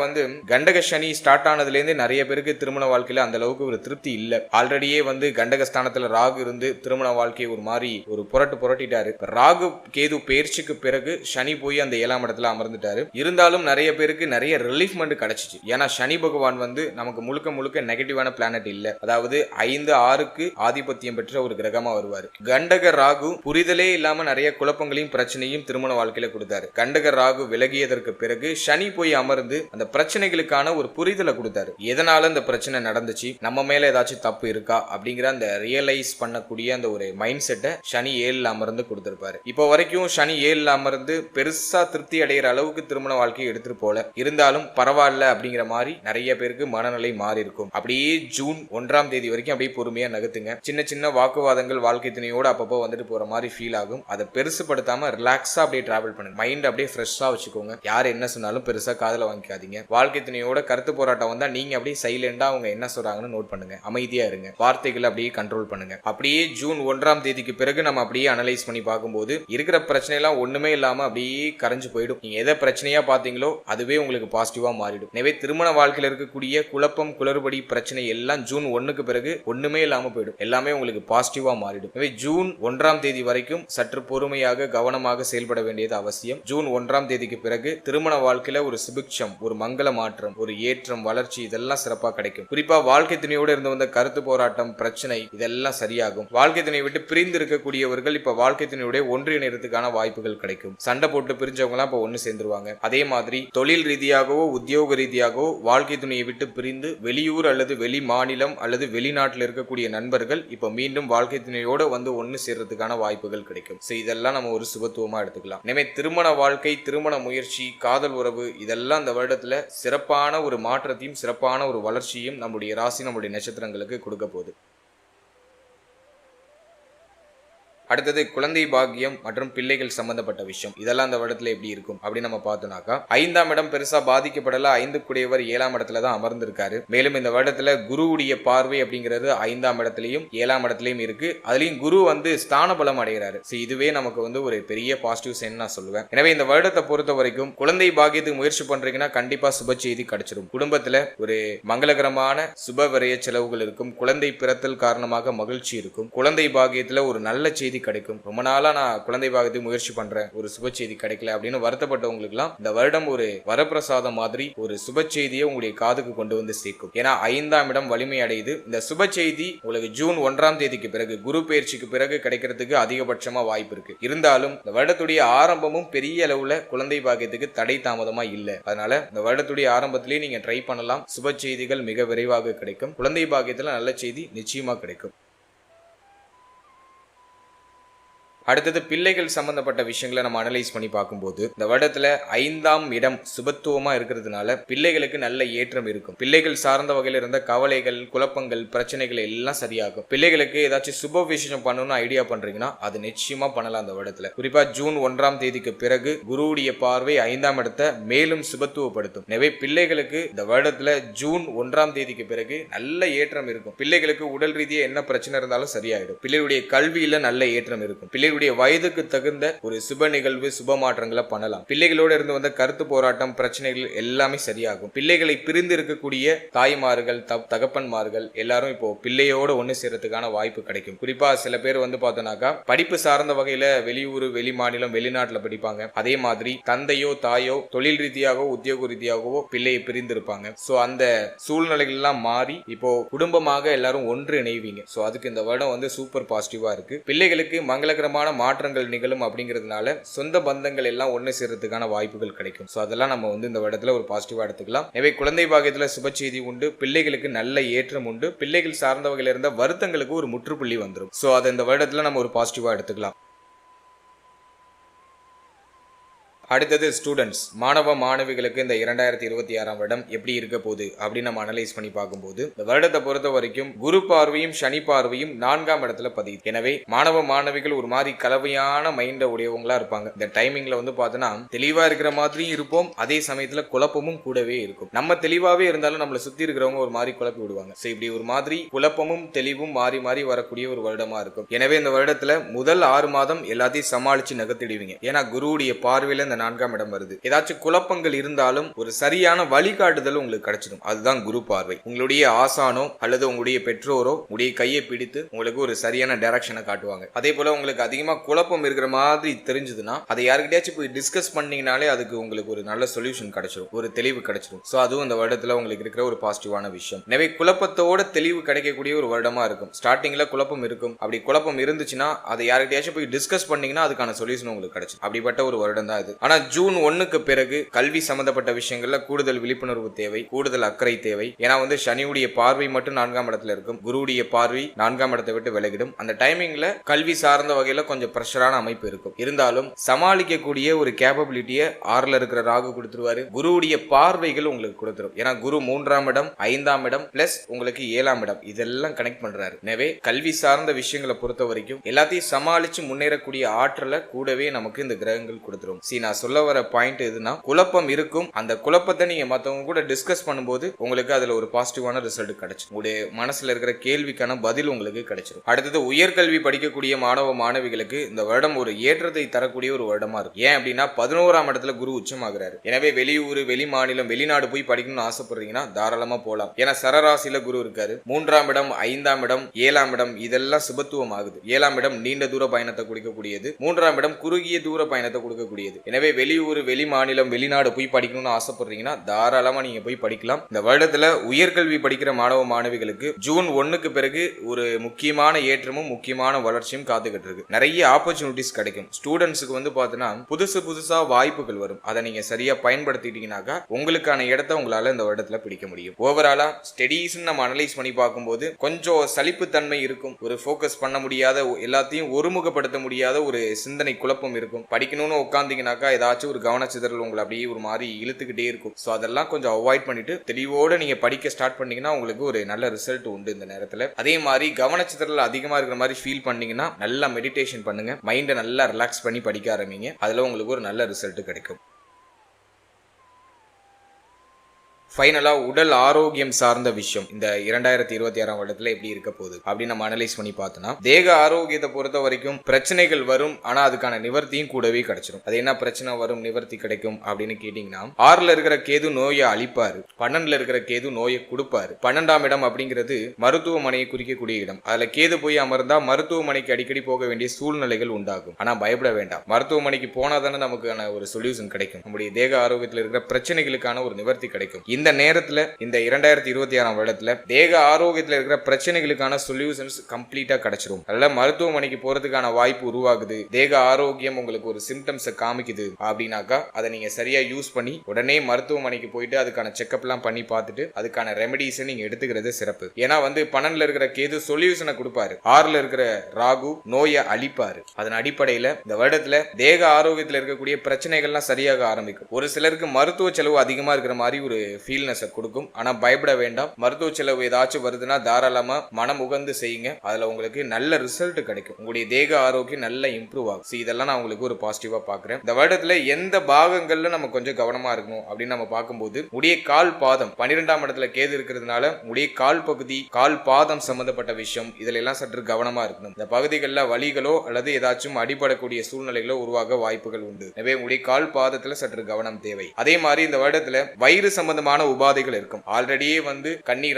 கண்டக சனி ஸ்டார்ட் ஆனதுல இருந்து நிறைய பேருக்கு திருமண வாழ்க்கையில அந்த அளவுக்கு ஒரு திருப்தி இல்ல. ஆல்ரெடியே கண்டக ஸ்தானத்துல ராகு இருந்து திருமண வாழ்க்கையை ஒரு மாதிரி ஒரு புரட்டிட்டாரு. ராகு கேது பயிற்சிக்கு பிறகு சனி போய் அந்த 7ஆம் இடத்துல அமர்ந்துட்டாரு. இருந்தாலும் நிறைய பேருக்கு நிறைய ரிலீஃப்மெண்ட் கிடைச்சிச்சு. ஏன்னா சனி பகவான் நமக்கு முழுக்க நெகட்டிவான பிளானட் இல்ல. அதாவது 5, 6க்கு ஆதிபத்தியம் பெற்ற ஒரு கிரகமா வருவாரு. கண்டக ராகு புரிதலே இல்லாம நிறைய குழப்பங்களையும் பிரச்சனையும் திருமண வாழ்க்கையில கொடுத்தாரு. கண்டக ராகு விலகியதற்கு பிறகு சனி போய் அமர்ந்து அந்த பிரச்சனைகளுக்கான ஒரு புரிதலை கொடுத்தாரு. எதனால இந்த பிரச்சனை நடந்துச்சு, நம்ம மேல ஏதாச்சும் தப்பு இருக்கா அப்படிங்கிற அந்த ரியலைஸ் பண்ணக்கூடிய அந்த ஒரு மைண்ட் செட்டை சனி 7ல அமர்ந்து கொடுத்திருப்பாரு. இப்போ வரைக்கும் சனி 7ல அமர்ந்து பெருசா திருப்தி அடைகிற அளவுக்கு திருமண வாழ்க்கையை எடுத்துட்டு போல. இருந்தாலும் பரவாயில்ல அப்படிங்கிற மாதிரி நிறைய பேருக்கு மனநிலை மாறி இருக்கும். அப்படியே ஜூன் 1ஆம் தேதி வரைக்கும் அப்படியே பொறுமையா நகர்த்துங்க. சின்ன சின்ன வாக்குவாதங்கள் வாழ்க்கை துணையோட அப்பப்போ வந்துட்டு போற மாதிரி ஃபீல் ஆகும். அதை பெருசுப்படுத்தாம ரிலாக்ஸா அப்படியே டிராவல் பண்ணுங்க. மைண்ட் அப்படியே ஃப்ரெஷ்ஷா வச்சுக்கோங்க. யார் என்ன சொன்னாலும் பெருசா காதுல வாங்கிக்காதீங்க. வாழ்க்கை துணையோட கருத்து போராட்டம் வந்தா நீங்க அப்படியே சைலண்டா அவங்க என்ன சொல்றாங்கன்னு நோட் பண்ணுங்க. அமைதியா இருங்க. வார்த்தைகளை அப்படியே கண்ட்ரோல் பண்ணுங்க. அப்படியே ஜூன் 1ஆம் தேதிக்கு பிறகு நம்ம அப்படியே அனலைஸ் பண்ணி பார்க்கும்போது இருக்கிற பிரச்சனை எல்லாம் ஒண்ணுமே இல்லாம அப்படியே கரைஞ்சு போயிடும். நீங்க எதை பிரச்சனையா பாத்தீங்களோ அதுவே உங்களுக்கு பாசிட்டிவா மாறிடும். எனவே திருமண வாழ்க்கையில இருக்கக்கூடிய குழப்பம், குளறுபடி, பிரச்சனை எல்லாம் ஜூன் 1க்கு பிறகு ஒண்ணுமே இல்லாம போயிடும். எல்லாமே உங்களுக்கு பாசிட்டிவா மாறிடும். எனவே ஜூன் 1ஆம் தேதி வரைக்கும் சற்று பொறுமையாக கவனமாக செயல்பட வேண்டியது அவசியம். ஜூன் 1ஆம் தேதிக்கு பிறகு திருமண வாழ்க்கையில ஒரு சுபிக்ஷம், ஒரு மங்கள மாற்றம், ஒரு ஏற்றம், வளர்ச்சி இதெல்லாம் சிறப்பா கிடைக்கும். குறிப்பா வாழ்க்கை துணையோடு இருந்து வந்த கருத்து போராட்டம், பிரச்சனை இதெல்லாம் சரியாகும். வாழ்க்கை துணையை விட்டு பிரிந்து இருக்கக்கூடியவர்கள் இப்ப வாழ்க்கை துணையோட ஒன்றிணைறதுக்கான வாய்ப்புகள் கிடைக்கும். சண்டை போட்டு பிரிஞ்சவங்க எல்லாம் இப்ப ஒண்ணு சேர்ந்துருவாங்க. அதே மாதிரி தொழில் ரீதியாகவோ உத்தியோக ரீதியாகவோ வாழ்க்கை துணையை விட்டு பிரிந்து வெளியூர் அல்லது வெளி மாநிலம் அல்லது வெளிநாட்டில் இருக்கக்கூடிய நண்பர்கள் இப்ப மீண்டும் வாழ்க்கை துணையோட ஒன்னு சேர்றதுக்கான வாய்ப்புகள் கிடைக்கும். இதெல்லாம் நம்ம ஒரு சுபத்துவமா எடுத்துக்கலாம். எனவே திருமண வாழ்க்கை, திருமண முயற்சி, காதல் உறவு இதெல்லாம் இந்த வருடத்துல சிறப்பான ஒரு மாற்றத்தையும் சிறப்பான ஒரு வளர்ச்சியும் நம்முடைய ராசி, நம்முடைய நட்சத்திரங்களுக்கு கொடுக்க போகுது. அடுத்தது குழந்தை பாக்கியம் மற்றும் பிள்ளைகள் சம்பந்தப்பட்ட விஷயம். இதெல்லாம் அந்த வருடத்துல எப்படி இருக்கும் அப்படின்னு நம்ம பார்த்தோம்னாக்கா 5ஆம் இடம் பெருசா பாதிக்கப்படல. 5க்குடையவர் 7ஆம் இடத்துல தான் அமர்ந்திருக்காரு. மேலும் இந்த வருடத்துல குருவுடைய பார்வை அப்படிங்கிறது 5ஆம் இடத்திலையும் 7ஆம் இடத்திலையும் இருக்கு. அதுலயும் குரு ஸ்தான பலம் அடைகிறாரு. இதுவே நமக்கு ஒரு பெரிய பாசிட்டிவ் சைன் நான் சொல்லுவேன். எனவே இந்த வருடத்தை பொறுத்த வரைக்கும் குழந்தை பாக்கியத்துக்கு முயற்சி பண்றீங்கன்னா கண்டிப்பா சுப செய்தி கிடைச்சிடும். குடும்பத்துல ஒரு மங்களகரமான சுப விரய செலவுகள் இருக்கும். குழந்தை பிறத்தல் காரணமாக மகிழ்ச்சி இருக்கும். குழந்தை பாக்கியத்துல ஒரு நல்ல செய்தி செய்தி கிடைக்கும். ரொம்ப நாளா நான் குழந்தை பாகத்துக்கு முயற்சி பண்றேன், ஒரு சுப செய்தி கிடைக்கல அப்படின்னு வருத்தப்பட்டவங்களுக்குலாம் இந்த வருடம் ஒரு வரப்பிரசாதம் மாதிரி ஒரு சுப செய்தியை உங்களுடைய காதுக்கு கொண்டு வந்து சேர்க்கும். ஏன்னா 5ஆம் இடம் வலிமை அடையுது. இந்த சுப செய்தி உங்களுக்கு ஜூன் 1ஆம் தேதிக்கு பிறகு குரு பயிற்சிக்கு பிறகு கிடைக்கிறதுக்கு அதிகபட்சமா வாய்ப்பு இருக்கு. இருந்தாலும் இந்த வருடத்துடைய ஆரம்பமும் பெரிய அளவுல குழந்தை பாக்கியத்துக்கு தடை தாமதமா இல்ல. அதனால இந்த வருடத்துடைய ஆரம்பத்திலேயே நீங்க ட்ரை பண்ணலாம். சுப செய்திகள் மிக விரைவாக கிடைக்கும். குழந்தை பாக்கியத்துல நல்ல செய்தி நிச்சயமா கிடைக்கும். அடுத்தது பிள்ளைகள் சம்பந்தப்பட்ட விஷயங்களை நம்ம அனலைஸ் பண்ணி பார்க்கும்போது இந்த வருடத்துல 5ஆம் இடம் சுபத்துவமா இருக்கிறதுனால பிள்ளைகளுக்கு நல்ல ஏற்றம் இருக்கும். பிள்ளைகள் சார்ந்த வகையில் இருந்த கவலைகள், குழப்பங்கள், பிரச்சனைகள் எல்லாம் சரியாகும். பிள்ளைகளுக்கு ஏதாச்சும் சுப விஷயம் பண்ணணும்னு ஐடியா பண்றீங்கன்னா அது நிச்சயமா பண்ணலாம். அந்த வருடத்துல குறிப்பா ஜூன் 1ஆம் தேதிக்கு பிறகு குருவுடைய பார்வை 5ஆம் இடத்தை மேலும் சுபத்துவப்படுத்தும். எனவே பிள்ளைகளுக்கு இந்த வருடத்துல ஜூன் 1ஆம் தேதிக்கு பிறகு நல்ல ஏற்றம் இருக்கும். பிள்ளைகளுக்கு உடல் ரீதியாக என்ன பிரச்சனை இருந்தாலும் சரியாயிடும். பிள்ளைகளுடைய கல்வியில நல்ல ஏற்றம் இருக்கும். வயதுக்கு தகுந்த ஒரு சுப நிகழ்வு, சுப மாற்றங்களை பண்ணலாம். பிள்ளைகளோட இருந்து வந்த கருத்து போராட்டம், பிரச்சனைகள் எல்லாமே சரியாகும். பிள்ளைகளை பிரிந்து இருக்கக்கூடிய தாய்மார்கள், தகப்பன்மார்கள் எல்லாரும் இப்போ பிள்ளையோட ஒண்ணு சேர்றதுக்கான வாய்ப்பு கிடைக்கும். குறிப்பா சில பேர் பார்த்தோம்னாக்கா படிப்பு சார்ந்த வகையில வெளியூர், வெளி மாநிலம், வெளிநாட்டுல படிப்பாங்க. அதே மாதிரி தந்தையோ தாயோ தொழில் ரீதியாகவோ உத்தியோக ரீதியாகவோ பிள்ளையை பிரிந்து இருப்பாங்க. சோ அந்த சூழ்நிலைகள் எல்லாம் மாறி இப்போ குடும்பமாக எல்லாரும் ஒன்று இணைவீங்க. சோ அதுக்கு இந்த வருடம் சூப்பர் பாசிட்டிவா இருக்கு. பிள்ளைகளுக்கு மங்களகரமான மாற்றங்கள் நிகழும். அப்படிங்கிறதுனால சொந்த பந்தங்கள் எல்லாம் ஒன்று சேர்றதுக்கான வாய்ப்புகள் கிடைக்கும். சோ அதெல்லாம் நம்ம இந்த வருடத்துல ஒரு பாசிட்டிவா எடுத்துக்கலாம். எனவே குழந்தை பாக்கியத்துல சுப செய்தி உண்டு. பிள்ளைகளுக்கு நல்ல ஏற்றம் உண்டு. பிள்ளைகள் சார்ந்த வகையில இருந்த வருத்தங்களுக்கு ஒரு முற்றுப்புள்ளி வந்துடும். சோ அதை இந்த வருடத்துல நம்ம ஒரு பாசிட்டிவா எடுத்துக்கலாம். அடுத்தது ஸ்டூடெண்ட்ஸ், மாணவ மாணவிகளுக்கு இந்த 2026ஆம் வருடம் எப்படி இருக்க போகுது அப்படின்னு நம்ம அனலைஸ் பண்ணி பார்க்கும்போது இந்த வருடத்தை பொறுத்த வரைக்கும் குரு பார்வையும் சனி பார்வையும் 4ஆம் இடத்துல பதியுது. எனவே மாணவ மாணவிகள் ஒரு மாதிரி கலவையான மைண்ட உடையவங்களா இருப்பாங்க. இந்த டைமிங்ல பார்த்தோன்னா தெளிவா இருக்கிற மாதிரியும் இருப்போம், அதே சமயத்துல குழப்பமும் கூடவே இருக்கும். நம்ம தெளிவாவே இருந்தாலும் நம்மளை சுத்தி இருக்கிறவங்க ஒரு மாதிரி குழப்பி விடுவாங்க. சோ இப்படி ஒரு மாதிரி குழப்பமும் தெளிவும் மாறி மாறி வரக்கூடிய ஒரு வருடமா இருக்கும். எனவே இந்த வருடத்துல முதல் 6 மாதம் எல்லாத்தையும் சமாளிச்சு நகர்த்திடுவீங்க. ஏன்னா குருவுடைய பார்வையில 4ஆம் இடம் வருது. ஏதாச்சும் குழப்பங்கள் இருந்தாலும் ஒரு சரியான வழிகாட்டுதல் உங்களுக்கு கிடைச்சிடும். அதுதான் குரு பார்வை. உங்களுடைய ஆசானோ அல்லது உங்களுடைய பெற்றோரோ உங்களுடைய கையை பிடித்து உங்களுக்கு ஒரு சரியான டைரக்ஷனை காட்டுவாங்க. அதே போல உங்களுக்கு அதிகமா குழப்பம் இருக்கிற மாதிரி தெரிஞ்சதுன்னா அதை யாருக்கிட்டயாச்சும் போய் டிஸ்கஸ் பண்ணீங்கனாலே அதுக்கு உங்களுக்கு ஒரு நல்ல சொல்யூஷன் கிடைச்சிடும், ஒரு தெளிவு கிடைச்சிடும். சோ அதுவும் இந்த வருடத்துல உங்களுக்கு இருக்கிற ஒரு பாசிட்டிவான விஷயம். எனவே குழப்பத்தோட தெளிவு கிடைக்கக்கூடிய ஒரு வருடமா இருக்கும். ஸ்டார்டிங்ல குழப்பம் இருக்கும். அப்படி குழப்பம் இருந்துச்சுன்னா அதை யாருக்கிட்டயாச்சும் போய் டிஸ்கஸ் பண்ணீங்கன்னா அதுக்கான சொல்யூஷன் உங்களுக்கு கிடைச்சிடும். அப்படிப்பட்ட ஒரு வருடம் தான் இது. ஆனா ஜூன் 1க்கு பிறகு கல்வி சம்பந்தப்பட்ட விஷயங்கள்ல கூடுதல் விழிப்புணர்வு தேவை, கூடுதல் அக்கறை தேவை. ஏன்னா சனியுடைய பார்வை மட்டும் 4ஆம் இடத்துல இருக்கும். குருவுடைய பார்வை 4ஆம் இடத்தை விட்டு விலகிடும். அந்த டைமிங்ல கல்வி சார்ந்த வகையில கொஞ்சம் பிரஷரான அமைப்பு இருக்கும். இருந்தாலும் சமாளிக்கக்கூடிய ஒரு கேப்பபிலிட்டியை 6ல இருக்கிற ராகு கொடுத்துருவாரு. குருவுடைய பார்வைகள் உங்களுக்கு கொடுத்துரும். ஏன்னா குரு 3ஆம் இடம், 5ஆம் இடம் பிளஸ் உங்களுக்கு 7ஆம் இடம் இதெல்லாம் கனெக்ட் பண்றாரு. எனவே கல்வி சார்ந்த விஷயங்களை பொறுத்த வரைக்கும் எல்லாத்தையும் சமாளிச்சு முன்னேறக்கூடிய ஆற்றலை கூடவே நமக்கு இந்த கிரகங்கள் கொடுத்துரும். நான் சொல்ல வர பாயிண்ட் எதுனா குழப்பம் இருக்கும். அந்த குழப்பத்தை நீங்க மத்தவங்க கூட டிஸ்கஸ் பண்ணும்போது உங்களுக்கு அதுல ஒரு பாசிட்டிவான ரிசல்ட் கிடைச்சிடும். உங்களுடைய மனசுல இருக்கிற கேள்விக்கான பதில் உங்களுக்கு கிடைச்சிடும். அடுத்தது உயர்கல்வி படிக்கக்கூடிய மாணவ மாணவிகளுக்கு இந்த வருடம் ஒரு ஏற்றத்தை தரக்கூடிய ஒரு வருடமா இருக்கும். ஏன் அப்படின்னா 11ஆம் இடத்துல குரு உச்சமாகிறாரு. எனவே வெளியூர், வெளி மாநிலம், வெளிநாடு போய் படிக்கணும்னு ஆசைப்படுறீங்கன்னா தாராளமா போலாம். ஏன்னா சரராசியில குரு இருக்காரு. 3ஆம் இடம், 5ஆம் இடம், 7ஆம் இடம் இதெல்லாம் சுபத்துவம் ஆகுது. 7ஆம் இடம் நீண்ட தூர பயணத்தை கொடுக்கக்கூடியது. 3ஆம் இடம் குறுகிய தூர பயணத்தை கொடுக்கக்கூடியது. எனவே வெளியூர், வெளி மாநிலம், வெளிநாடு போய் படிக்கணும்னு ஆசைப்படுறீங்கன்னா தாராளமா நீங்க போய் படிக்கலாம். இந்த வருடத்துல உயர்கல்வி படிக்கிற மாணவ மாணவிகளுக்கு ஜூன் 1க்கு பிறகு ஒரு முக்கியமான ஏற்றமும் முக்கியமான வளர்ச்சியும் காத்துக்கிட்டு இருக்கு. நிறைய ஆப்பர்ச்சுனிட்டிஸ் கிடைக்கும். ஸ்டூடெண்ட்ஸுக்கு பார்த்தோன்னா புதுசா வாய்ப்புகள் வரும். அதை நீங்க சரியா பயன்படுத்திட்டீங்கன்னாக்கா உங்களுக்கான இடத்தை உங்களால இந்த வருடத்துல பிடிக்க முடியும். ஓவராலா ஸ்டடீஸ் நம்ம அனலைஸ் பண்ணி பார்க்கும்போது கொஞ்சம் சலிப்பு தன்மை இருக்கும். ஒரு ஃபோக்கஸ் பண்ண முடியாத, எல்லாத்தையும் ஒருமுகப்படுத்த முடியாத ஒரு சிந்தனை குழப்பம் இருக்கும். படிக்கணும்னு உட்கார்ந்தீங்கன்னாக்கா ஏதாச்சும் ஒரு கவனச்சிதறல் உங்களை அப்படியே ஒரு மாதிரி இழுத்துக்கிட்டே இருக்கும். ஸோ அதெல்லாம் கொஞ்சம் அவாய்ட் பண்ணிட்டு தெளிவோட நீங்க படிக்க ஸ்டார்ட் பண்ணீங்கன்னா உங்களுக்கு ஒரு நல்ல ரிசல்ட் உண்டு இந்த நேரத்தில். அதே மாதிரி கவனச்சிதறல் அதிகமா இருக்கிற மாதிரி ஃபீல் பண்ணீங்கன்னா நல்லா மெடிடேஷன் பண்ணுங்க. மைண்டை நல்லா ரிலாக்ஸ் பண்ணி படிக்க ஆரம்பிங்க. அதுல உங்களுக்கு ஒரு நல்ல ரிசல்ட் கிடைக்கும். ஃபைனலா உடல் ஆரோக்கியம் சார்ந்த விஷயம் இந்த 2026ஆம் வருடத்துல எப்படி இருக்க போகுது அப்படின்னு நம்ம அனலைஸ் பண்ணி பார்த்தோம்னா, தேக ஆரோக்கியத்தை பொறுத்த வரைக்கும் பிரச்சனைகள் வரும், ஆனா அதுக்கான நிவர்த்தியும் கூடவே கிடைச்சிடும். அது என்ன பிரச்சனை வரும், நிவர்த்தி கிடைக்கும் அப்படின்னு கேட்டீங்கன்னா, 6ல இருக்கிற கேது நோயை அழிப்பாரு, 12ல இருக்கிற கேது நோயை கொடுப்பாரு. 12ஆம் இடம் அப்படிங்கிறது மருத்துவமனையை குறிக்கக்கூடிய இடம். அதுல கேது போய் அமர்ந்தா மருத்துவமனைக்கு அடிக்கடி போக வேண்டிய சூழ்நிலைகள் உண்டாகும். ஆனா பயப்பட வேண்டாம், மருத்துவமனைக்கு போனா தானே நமக்கான ஒரு சொல்யூஷன் கிடைக்கும், நம்முடைய தேக ஆரோக்கியத்தில் இருக்கிற பிரச்சனைகளுக்கான ஒரு நிவர்த்தி கிடைக்கும். இந்த நேரத்துல இந்த 2026ஆம் வருடத்துல தேக ஆரோக்கியத்தில் இருக்கிற பிரச்சனைகளுக்கான சொல்யூஷன்ஸ் கம்ப்ளீட்டா கிடைச்சிரும். அதனால மருத்துவமனைக்கு போறதுக்கான வாய்ப்பு உருவாகுது, தேக ஆரோக்கியம் உங்களுக்கு ஒரு சிம்டம்ஸ் காமிக்குது அப்படின்னாக்கா அதை நீங்க சரியா யூஸ் பண்ணி உடனே மருத்துவமனைக்கு போயிட்டு அதுக்கான செக்அப் எல்லாம் பண்ணி பார்த்துட்டு அதுக்கான ரெமெடிஸ் நீங்க எடுத்துக்கிறது சிறப்பு. ஏன்னா 12ல இருக்கிற கேது சொல்யூஷனை கொடுப்பாரு, 6ல இருக்கிற ராகு நோயை அழிப்பாரு. அதன் அடிப்படையில இந்த வருடத்துல தேக ஆரோக்கியத்தில் இருக்கக்கூடிய பிரச்சனைகள்லாம் சரியாக ஆரம்பிக்கும். ஒரு சிலருக்கு மருத்துவ செலவு அதிகமா இருக்கிற மாதிரி ஒரு ஃபீல்னஸ் கொடுக்கும். ஆனா பயப்பட வேண்டாம், மருத்துவ செலவு ஏதாச்சும் வருதுன்னா தாராளமா மனம் உகந்து செய்யுங்க, அதுல உங்களுக்கு நல்ல ரிசல்ட் கிடைக்கும், உங்களுடைய தேக ஆரோக்கியம் நல்லா இம்ப்ரூவ் ஆகும். இதெல்லாம் நான் உங்களுக்கு ஒரு பாசிட்டிவா பாக்குறேன். இந்த வருடத்துல எந்த பாகங்கள்ல நம்ம கொஞ்சம் கவனமா இருக்கணும் அப்படின்னு நம்ம பார்க்கும்போது, உடைய கால் பாதம் 12ஆம் இடத்துல கேது இருக்கிறதுனால உடைய கால் பகுதி கால் பாதம் சம்பந்தப்பட்ட விஷயம் இதுல எல்லாம் சற்று கவனமா இருக்கணும். இந்த பகுதிகளில் வலிகளோ அல்லது ஏதாச்சும் அடிபடக்கூடிய சூழ்நிலைகளோ உருவாக வாய்ப்புகள் உண்டு. எனவே உடைய கால் பாதத்துல சற்று கவனம் தேவை. அதே மாதிரி இந்த வருடத்துல வயிறு சம்பந்தமான உபாதைகள் இருக்கும். ஆல்ரெடியே கன்னி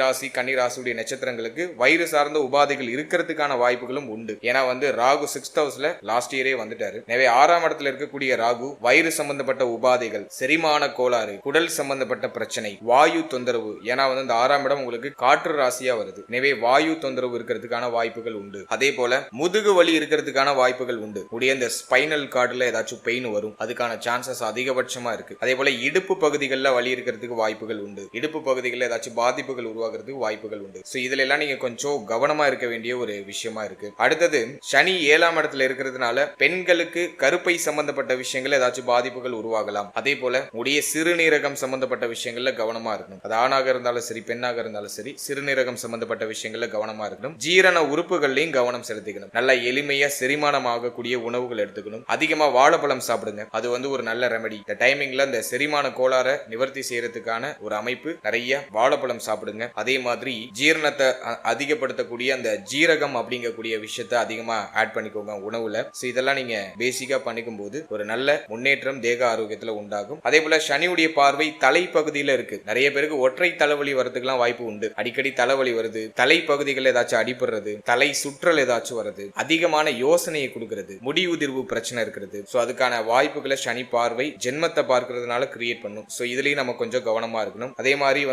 ராசியுடைய நட்சத்திரங்களுக்கு வயிறு சார்ந்த உபாதைகள் இருக்கிறதுக்கான வாய்ப்புகளும் உண்டு. ஏன்னா ராகு 6th ஹவுஸ்ல லாஸ்ட் இயரே வந்துட்டாரு. எனவே 6ஆம் இடத்துல இருக்கக்கூடிய ராகு வயிறு சம்பந்தப்பட்ட உபாதைகள், செரிமான கோளாறு, குடல் சம்பந்தப்பட்ட பிரச்சனை, வாயு தொந்தரவு. ஏன்னா இந்த 6ஆம் இடம் உங்களுக்கு காற்று ராசியா வருது. எனவே வாயு தொந்தரவு இருக்கிறதுக்கான வாய்ப்புகள் உண்டு. அதே போல முதுகு வலி இருக்கிறதுக்கான வாய்ப்புகள் உண்டு. உடைய இந்த ஸ்பைனல் கார்டுல ஏதாச்சும் பெயின் வரும், அதுக்கான சான்சஸ் அதிகபட்சமா இருக்கு. அதே போல இடுப்பு பகுதிகளில் வலி இருக்கிறதுக்கு வாய்ப்புகள் உண்டு. இடுப்பு பகுதிகளில் ஏதாச்சும் பாதிப்புகள் உருவாகிறதுக்கு வாய்ப்புகள் உண்டு. இதுல எல்லாம் நீங்க கொஞ்சம் கவனமா இருக்க வேண்டிய ஒரு விஷயமா இருக்கு. அடுத்தது சனி 7ஆம் இடத்துல இருக்கிறதுனால பெண்களுக்கு கருப்பை சம்பந்தப்பட்ட விஷயங்கள் ஏதாச்சும் பாதிப்புகள் உருவாகலாம். அதே போல உடைய சிறுநீரகம் சம்பந்தப்பட்ட விஷயங்கள்ல கவனமா இருக்கணும். அது ஆணாக இருந்தாலும் சரி பெண்ணாக இருந்தாலும் சரி, சிறுநீரகம் சம்பந்தப்பட்ட விஷயங்கள்ல கவனமா இருக்கணும். ஜீரண உறுப்புகள்லையும் கவனம் செலுத்திக்கணும். நல்ல எளிமையா செரிமானம் ஆகக்கூடிய உணவுகள் எடுத்துக்கணும். அதிகமா வாழைப்பழம் சாப்பிடுங்க, அது ஒரு நல்ல ரெமெடி. இந்த டைமிங்ல இந்த செரிமான கோளாறை நிவர்த்தி செய்யறதுக்கான ஒரு அமைப்பு. நிறைய வாழைப்பழம் சாப்பிடுங்க. அதே மாதிரி ஜீரணத்தை அதிகப்படுத்தக்கூடிய அந்த ஜீரகம் அப்படிங்கக்கூடிய விஷயத்தை அதிகமா ஆட் பண்ணிக்கோங்க உணவுல. இதெல்லாம் நீங்க பேசிக்கா பண்ணிக்கும் போது ஒரு நல்ல முன்னேற்றம் தேக ஆரோக்கியத்துல உண்டாகும். அதே போல சனியுடைய பார்வை தலைப்பகுதியில இருக்கு. நிறைய பேருக்கு ஒற்றை தலைவலி வரதுக்கெல்லாம் வாய்ப்பு உண்டு. அடிக்கடி தலைவலி வருது, தலைப்பகுதிகள் ஏதாச்சும் அடிபடுறது, தலை சுற்றல் ஏதாச்சும் வருது, அதிகமான யோசனையை கொடுக்கிறது, முடி உதிர்வு பிரச்சனை இருக்கிறது. அதுக்கான வாய்ப்புகளை சனி பார்வை ஜென்மத்தை பார்க்கறதுனால கிரியேட் பண்ணும். இதுலயும் நம்ம கொஞ்சம் கவனமா இருக்கணும். அதே மாதிரி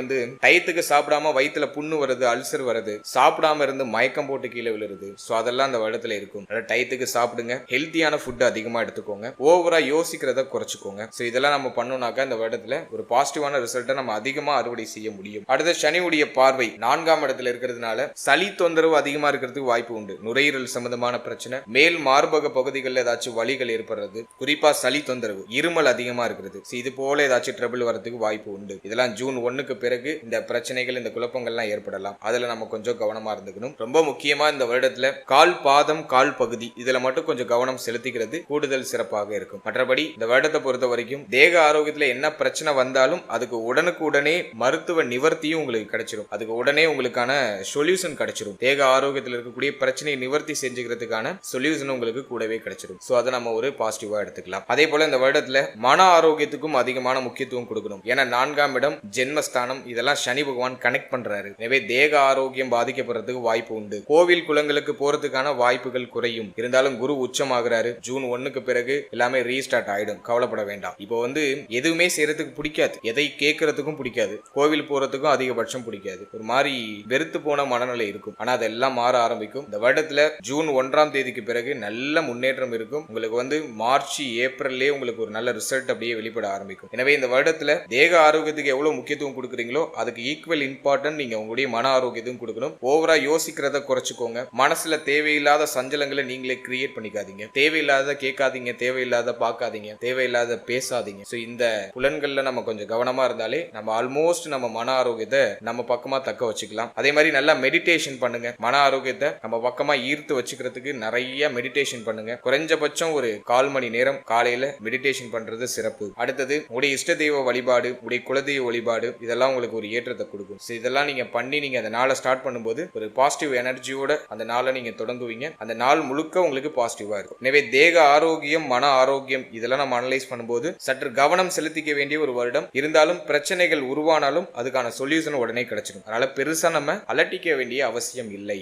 டயத்துக்கு சாப்பிடாம வயிற்றுல புண்ணு வருது, அல்சர் வருது, சாப்பிடாம இருந்து மயக்கம் போட்டு கீழே விழுறது, அதெல்லாம் அந்த வருடத்துல இருக்கும். டயத்துக்கு சாப்பிடுங்க, ஹெல்த்தியான ஃபுட் அதிகமா எடுத்துக்கோங்க, ஓவரா யோசிக்கிறத குறைச்சுக்கோங்க. இதெல்லாம் நம்ம பண்ணோம்னாக்கா இந்த வருடத்துல ஒரு பாசிட்டிவான ரிசல்ட்டை நம்ம அதிகமா அறுவடை செய்ய முடியும். அடுத்த சனியுடைய பார்வை 4ஆம் இடத்துல இருக்கிறதுனால சளி தொந்தரவு அதிகமா இருக்கிறதுக்கு வாய்ப்பு உண்டு. நுரையீரல் சம்பந்தமான பிரச்சனை, மேல் மார்பக பகுதிகளில் ஏதாச்சும் வலிகள் ஏற்படுறது, குறிப்பா சளி தொந்தரவு, இருமல் அதிகமா இருக்கிறது, இது போல ஏதாச்சும் ட்ரபிள் வரதுக்கு வாய்ப்பு உண்டு. இதெல்லாம் ஜூன் 1க்கு பிறகு இந்த பிரச்சனைகள் இந்த குழப்பங்கள்லாம் ஏற்படலாம். அதுல நம்ம கொஞ்சம் கவனமா இருந்துக்கணும். ரொம்ப முக்கியமா இந்த வருடத்துல கால் பாதம் கால் பகுதி இதுல மட்டும் கொஞ்சம் கவனம் செலுத்திக்கிறது கூடுதல் சிறப்பாக இருக்கும். மற்றபடி இந்த வருடத்தை பொறுத்த வரைக்கும் தேக ஆரோக்கியத்துல என்ன பிரச்சனை வந்தாலும் அதுக்கு உடனுக்கு உடனே மருத்துவ நிவர்த்தியும் உங்களுக்கு கிடைச்சிடும். அதுக்கு உடனே உங்களுக்கான சொல்யூஷன் கிடைச்சிடும். தேக ஆரோக்கியத்தில் இருக்கக்கூடிய பிரச்சனையை நிவர்த்தி செஞ்சுக்கிறதுக்கான சொல்யூஷன் உங்களுக்கு கூடவே கிடைச்சிடும். அதை நம்ம ஒரு பாசிட்டிவா எடுத்துக்கலாம். அதே போல இந்த வருடத்துல மன ஆரோக்கியத்துக்கும் அதிகமான முக்கியத்துவம் கொடுக்கணும். ஏன்னா 4ஆம் இடம் ஜென்மஸ்தானம், இதெல்லாம் சனி பகவான் கனெக்ட் பண்றாரு. எனவே தேக ஆரோக்கியம் பாதிக்கப்படுறதுக்கு வாய்ப்பு உண்டு. கோவில் குளங்களுக்கு போறதுக்கான வாய்ப்புகள் குறையும். இருந்தாலும் குரு உச்சமாகிறாரு. ஜூன் 1க்கு பிறகு எல்லாமே ரீஸ்டார்ட் ஆயிடும். கவலைப்பட வேண்டாம். இப்போ எதுவுமே செய்யறதுக்கு பிடிக்காது, எதை கேட்கறதுக்கும் பிடிக்காது, கோவில் போறதுக்கும் அதிகபட்சம் பிடிக்காது, ஒரு மாதிரி வெறுத்து போன மனநிலை இருக்கும். ஆனா அதெல்லாம் மாற ஆரம்பிக்கும். இந்த வருடத்துல ஜூன் 1ஆம் தேதிக்கு பிறகு நல்ல முன்னேற்றம் இருக்கும். உங்களுக்கு மார்ச் ஏப்ரல்லே உங்களுக்கு ஒரு நல்ல ரிசல்ட் அப்படியே வெளிப்பட ஆரம்பிக்கும். எனவே இந்த வருடத்துல தேக ஆரோக்கியத்துக்கு எவ்வளவு முக்கியத்துவம் கொடுக்குறீங்களோ அதுக்கு ஈக்குவல் இம்பார்ட்டன்ட் நீங்க உங்களுடைய மன ஆரோக்கியத்தையும் கொடுக்கணும். ஓவரா யோசிக்கிறத குறைச்சுக்கோங்க. மனசுல தேவையில்லாத சஞ்சலங்களை நீங்களே கிரியேட் பண்ணிக்காதீங்க. தேவையில்லாத கேட்காதீங்க, தேவையில்லாத பார்க்காதீங்க, தேவையில்லாத பேசாதீங்க. இந்த புலன்கள்ல நம்ம கொஞ்சம் கவனமா இருந்தாலே நம்ம ஆல்மோஸ்ட் நம்ம மன ஆரோக்கியத்தை நம்ம பக்கமா தக்க வச்சுக்கலாம். அதே மாதிரி நல்லா மெடிடேஷன் பண்ணுங்க. மன ஆரோக்கியத்தை நம்ம பக்கமா ஈர்த்து வச்சுக்கிறதுக்கு நிறைய மெடிடேஷன் பண்ணுங்க. குறைஞ்சபட்சம் ஒரு 1/4 மணி நேரம் காலையில மெடிடேஷன் பண்றது சிறப்பு. அடுத்தது உடைய இஷ்ட தெய்வ வழிபாடு, உடைய குலதெய்வ வழிபாடு இதெல்லாம் உங்களுக்கு ஒரு ஏற்றத்தை கொடுக்கும். இதெல்லாம் நீங்க பண்ணி நீங்க அந்த நாளை ஸ்டார்ட் பண்ணும்போது ஒரு பாசிட்டிவ் எனர்ஜியோட அந்த நாளை நீங்க தொடங்குவீங்க. அந்த நாள் முழுக்க உங்களுக்கு பாசிட்டிவா இருக்கும். எனவே தேக ஆரோக்கியம், மன ஆரோக்கியம் இதெல்லாம் நம்ம அனலைஸ் பண்ணும்போது சற்று கவனம் செலுத்திக்க வேண்டிய ஒரு வருடம். இருந்தாலும் பிரச்சனைகள் உருவானாலும் அதுக்கான சொல்யூஷன் உடனே கிடைச்சிடும். அதனால பெருசா நம்ம அலட்டிக்க வேண்டிய அவசியம் இல்லை.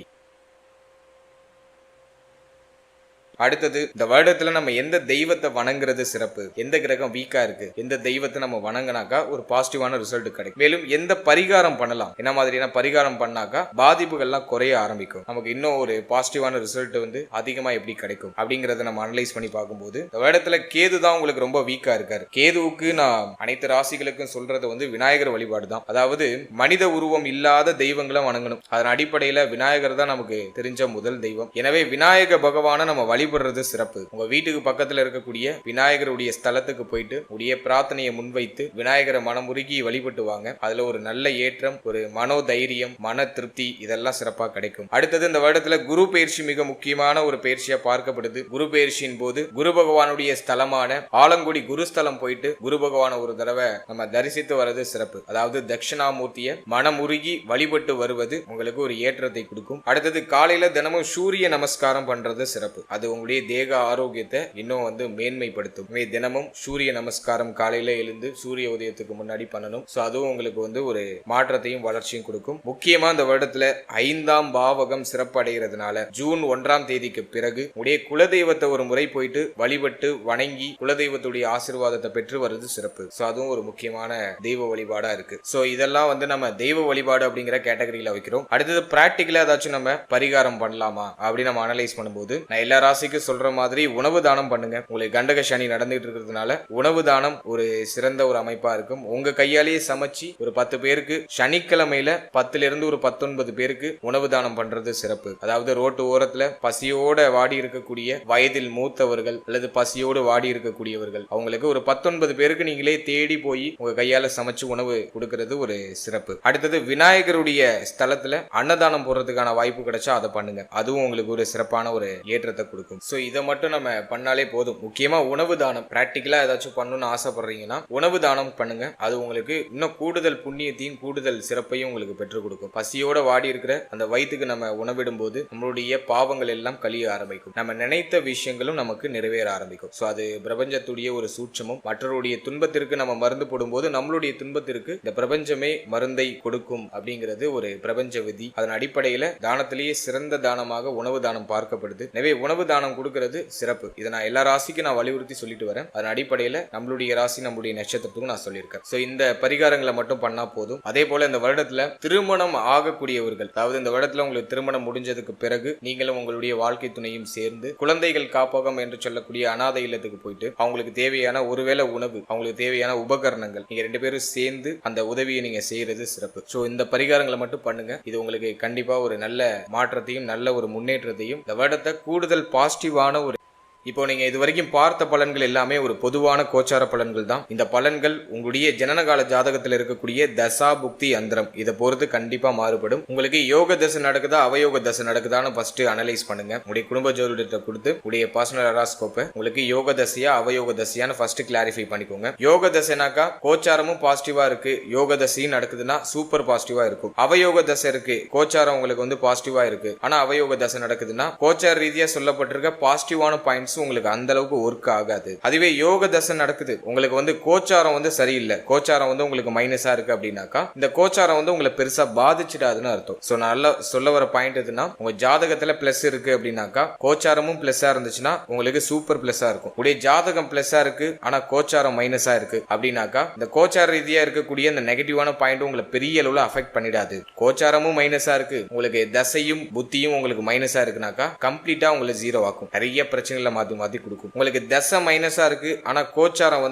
அடுத்தது, இந்த வருடத்துல நம்ம எந்த தெய்வத்தை வணங்குறது சிறப்பு, எந்த கிரகம் வீக்கா இருக்கு, எந்த தெய்வத்தை நம்ம வணங்கினாக்கா ஒரு பாசிட்டிவான ரிசல்ட் கிடைக்கும். மேலும் எந்த பரிகாரம் பண்ணலாம், என்ன மாதிரியான பரிகாரம் பண்ணாக்கா பாதிப்புகள்லாம் குறைய ஆரம்பிக்கும், நமக்கு இன்னும் ஒரு பாசிட்டிவான ரிசல்ட் அதிகமா எப்படி கிடைக்கும் அப்படிங்கறத நம்ம அனலைஸ் பண்ணி பார்க்கும்போது இந்த வருடத்துல கேது தான் உங்களுக்கு ரொம்ப வீக்கா இருக்காரு. கேதுவுக்கு நான் அனைத்து ராசிகளுக்கும் சொல்றது விநாயகர் வழிபாடு தான். அதாவது மனித உருவம் இல்லாத தெய்வங்களை வணங்கணும். அதன் அடிப்படையில விநாயகர் தான் நமக்கு தெரிஞ்ச முதல் தெய்வம். எனவே விநாயக பகவானை நம்ம வழிபடுறது சிறப்பு. உங்க வீட்டுக்கு பக்கத்துல இருக்கக்கூடிய விநாயகருடைய ஸ்தலத்துக்கு போயிட்டு உடைய பிரார்த்தனையை முன்வைத்து விநாயகரை மனமுருகி வழிபட்டு வாங்க. அதுல ஒரு நல்ல ஏற்றம், ஒரு மனோதைரியம், மன திருப்தி இதெல்லாம் சிறப்பா கிடைக்கும். அடுத்தது, இந்த வருடத்துல குரு பயிற்சி மிக முக்கியமான ஒரு பயிற்சியா பார்க்கப்படுது. குரு பயிற்சியின் போது குரு பகவானுடைய ஸ்தலமான ஆலங்குடி குருஸ்தலம் போயிட்டு குரு பகவான ஒரு தடவை நம்ம தரிசித்து வர்றது சிறப்பு. அதாவது தட்சிணாமூர்த்திய மனமுருகி வழிபட்டு வருவது உங்களுக்கு ஒரு ஏற்றத்தை கொடுக்கும். அடுத்தது, காலையில தினமும் சூரிய நமஸ்காரம் பண்றது சிறப்பு. அது உங்களுடைய தேக ஆரோக்கியத்தை இன்னும் மேன்மைப்படுத்தும். தினமும் சூரிய நமஸ்காரம் காலையில எழுந்து சூரிய உதயத்துக்கு முன்னாடி பண்ணணும். சோ அதுவும் உங்களுக்கு ஒரு மாற்றத்தையும் வளர்ச்சியும் கொடுக்கும். முக்கியமா இந்த வருடத்துல 5ஆம் பாவகம் சிறப்பு அடைகிறதுனால ஜூன் 1ஆம் தேதிக்கு பிறகு உடைய குலதெய்வத்தை ஒரு முறை போயிட்டு வழிபட்டு வணங்கி குலதெய்வத்துடைய ஆசீர்வாதத்தை பெற்று வருது சிறப்பு. சோ அதுவும் ஒரு முக்கியமான தெய்வ வழிபாடா இருக்கு. சோ இதெல்லாம் நம்ம தெய்வ வழிபாடு அப்படிங்கிற கேட்டகரியில வைக்கிறோம். அடுத்தது, பிராக்டிகலா ஏதாச்சும் நம்ம பரிகாரம் பண்ணலாமா அப்படின்னு நம்ம அனலைஸ் பண்ணும்போது நான் எல்லா ராசிக்கு சொல்ற மாதிரி உணவு தானம் பண்ணுங்க. உங்களுக்கு கண்டக சனி நடந்துட்டு இருக்கிறதுனால உணவு தானம் ஒரு சிறந்த ஒரு அமைப்பா இருக்கும். உங்க கையாலேயே சமைச்சு ஒரு 10 பேருக்கு சனிக்கிழமையில 10ல இருந்து ஒரு 19 பேருக்கு உணவு தானம் பண்றது சிறப்பு. அதாவது ரோட்டு ஓரத்துல பசியோட வாடி இருக்கக்கூடிய வயதில் மூத்தவர்கள் அல்லது பசியோடு வாடி இருக்கக்கூடியவர்கள் அவங்களுக்கு ஒரு 19 பேருக்கு நீங்களே தேடி போய் உங்க கையால சமைச்சு உணவு கொடுக்கிறது ஒரு சிறப்பு. அடுத்தது, விநாயகருடைய ஸ்தலத்துல அன்னதானம் போடுறதுக்கான வாய்ப்பு கிடைச்சா அதை பண்ணுங்க. அதுவும் உங்களுக்கு ஒரு சிறப்பான ஒரு ஏற்றத்தை கொடுக்கும். சோ இதை மட்டும் நம்ம பண்ணாலே போதும். முக்கியமா உணவு தானம் பிராக்டிகலா ஏதாச்சும் பண்ணணும்னு ஆசைப்படுறீங்கன்னா உணவு தானம் பண்ணுங்க. அது உங்களுக்கு இன்னும் கூடுதல் புண்ணியத்தையும் கூடுதல் சிறப்பையும் உங்களுக்கு பெற்றுக் கொடுக்கும். பசியோட வாடி இருக்கிற அந்த வயிற்றுக்கு நம்ம உணவிடும் போது நம்மளுடைய பாவங்கள் எல்லாம் கழிய ஆரம்பிக்கும். நம்ம நினைத்த விஷயங்களும் நமக்கு நிறைவேற ஆரம்பிக்கும். சோ அது பிரபஞ்சத்துடைய ஒரு சூட்சமும். மற்றவருடைய துன்பத்திற்கு நம்ம மருந்து போடும்போது நம்மளுடைய துன்பத்திற்கு இந்த பிரபஞ்சமே மருந்தை கொடுக்கும் அப்படிங்கிறது ஒரு பிரபஞ்ச விதி. அதன் அடிப்படையில தானத்திலேயே சிறந்த தானமாக உணவு தானம் பார்க்கப்படுது. எனவே உணவு தானம் கொடுக்கிறது சிறப்பு. இதை நான் எல்லா ராசிக்கும் நான் வலியுறுத்தி சொல்லிட்டு வரேன். அதன் அடிப்படையில நம்மளுடைய ராசி நம்மளுடைய நட்சத்திரத்துக்கும் நான் சொல்லியிருக்கேன். சோ இந்த பரிகாரங்களை மட்டும் பண்ணா போதும். அதே போல இந்த வருடத்துல திருமணம் ஆகக்கூடியவர்கள், அதாவது இந்த வருடத்துல உங்களுக்கு திருமணம் முடிஞ்சதுக்கு பிறகு நீங்களும் உங்களுடைய வாழ்க்கை துணையும் சேர்ந்து குழந்தைகள் காப்பகம் என்று சொல்லக்கூடிய அனாதை இல்லத்துக்கு போயிட்டு அவங்களுக்கு தேவையான ஒருவேளை உணவு, அவங்களுக்கு தேவையான உபகரணங்கள் நீங்க 2 பேரும் சேர்ந்து அந்த உதவியை நீங்க செய்யறது சிறப்பு. சோ இந்த பரிகாரங்களை மட்டும் பண்ணுங்க. இது உங்களுக்கு கண்டிப்பா ஒரு நல்ல மாற்றத்தையும் நல்ல ஒரு முன்னேற்றத்தையும் இந்த வருடத்தை கூடுதல் பாசிட்டிவான ஒரு இப்போ நீங்க இது வரைக்கும் பார்த்த பலன்கள் எல்லாமே ஒரு பொதுவான கோச்சார பலன்கள் தான். இந்த பலன்கள் உங்களுடைய ஜனனகால ஜாதகத்தில் இருக்கக்கூடிய தசா புக்தி அந்தரம் இதை பொறுத்து கண்டிப்பா மாறுபடும். உங்களுக்கு யோக தசை நடக்குதா அவயோக தசை நடக்குதான்னு ஃபர்ஸ்ட் அனலைஸ் பண்ணுங்க. உங்களுடைய குடும்ப ஜோதிடத்தை கொடுத்து உடைய பர்சனல் ஹெராஸ்கோப்பை உங்களுக்கு யோக தசையா அவயோக தசையான்னு ஃபர்ஸ்ட் கிளாரிஃபை பண்ணிக்கோங்க. யோக தசைனாக்கா கோச்சாரமும் பாசிட்டிவா இருக்கு, யோக தசையும் நடக்குதுன்னா சூப்பர் பாசிட்டிவா இருக்கும். அவயோக தசை இருக்கு, கோச்சாரம் உங்களுக்கு பாசிட்டிவா இருக்கு, ஆனா அவயோக தசை நடக்குதுன்னா கோச்சார ரீதியா சொல்லப்பட்டிருக்க பாசிட்டிவான பாயிண்ட்ஸ் உங்களுக்கு அந்த அளவுக்கு ஒர்க் ஆகாது. அதுவே யோக தசை நடக்குது, உங்களுக்கு கோச்சாரம் சரியில்லை, கோச்சாரம் உங்களுக்கு மைனஸா இருக்கு அப்படின்னாக்கா இந்த கோச்சாரம் உங்களை பெருசா பாதிச்சிடாதுன்னு அர்த்தம். சோ நல்லா சொல்ல வர பாயிண்ட் எதுனா, உங்க ஜாதகத்துல பிளஸ் இருக்கு அப்படின்னாக்கா கோச்சாரமும் பிளஸ்ஸா இருந்துச்சுன்னா உங்களுக்கு சூப்பர் பிளஸ்ஸா இருக்கும். உடைய ஜாதகம் பிளஸ்ஸா இருக்கு ஆனா கோச்சாரம் மைனஸா இருக்கு அப்படின்னாக்கா இந்த கோச்சார ரீதியா இருக்கக்கூடிய இந்த நெகட்டிவான பாயிண்ட் உங்களை பெரிய அளவுல அஃபெக்ட் பண்ணிடாது. கோச்சாரமும் மைனஸா இருக்கு, உங்களுக்கு தசையும் புத்தியும் உங்களுக்கு மைனஸா இருக்குனாக்கா கம்ப்ளீட்டா உங்களை ஜீரோ ஆக்கும். நிறைய பிரச்சனைகளை மாத்தி கொடுக்கும். உங்களுக்கு தசை மைனஸா இருக்கு ஆனா கோச்சாரம்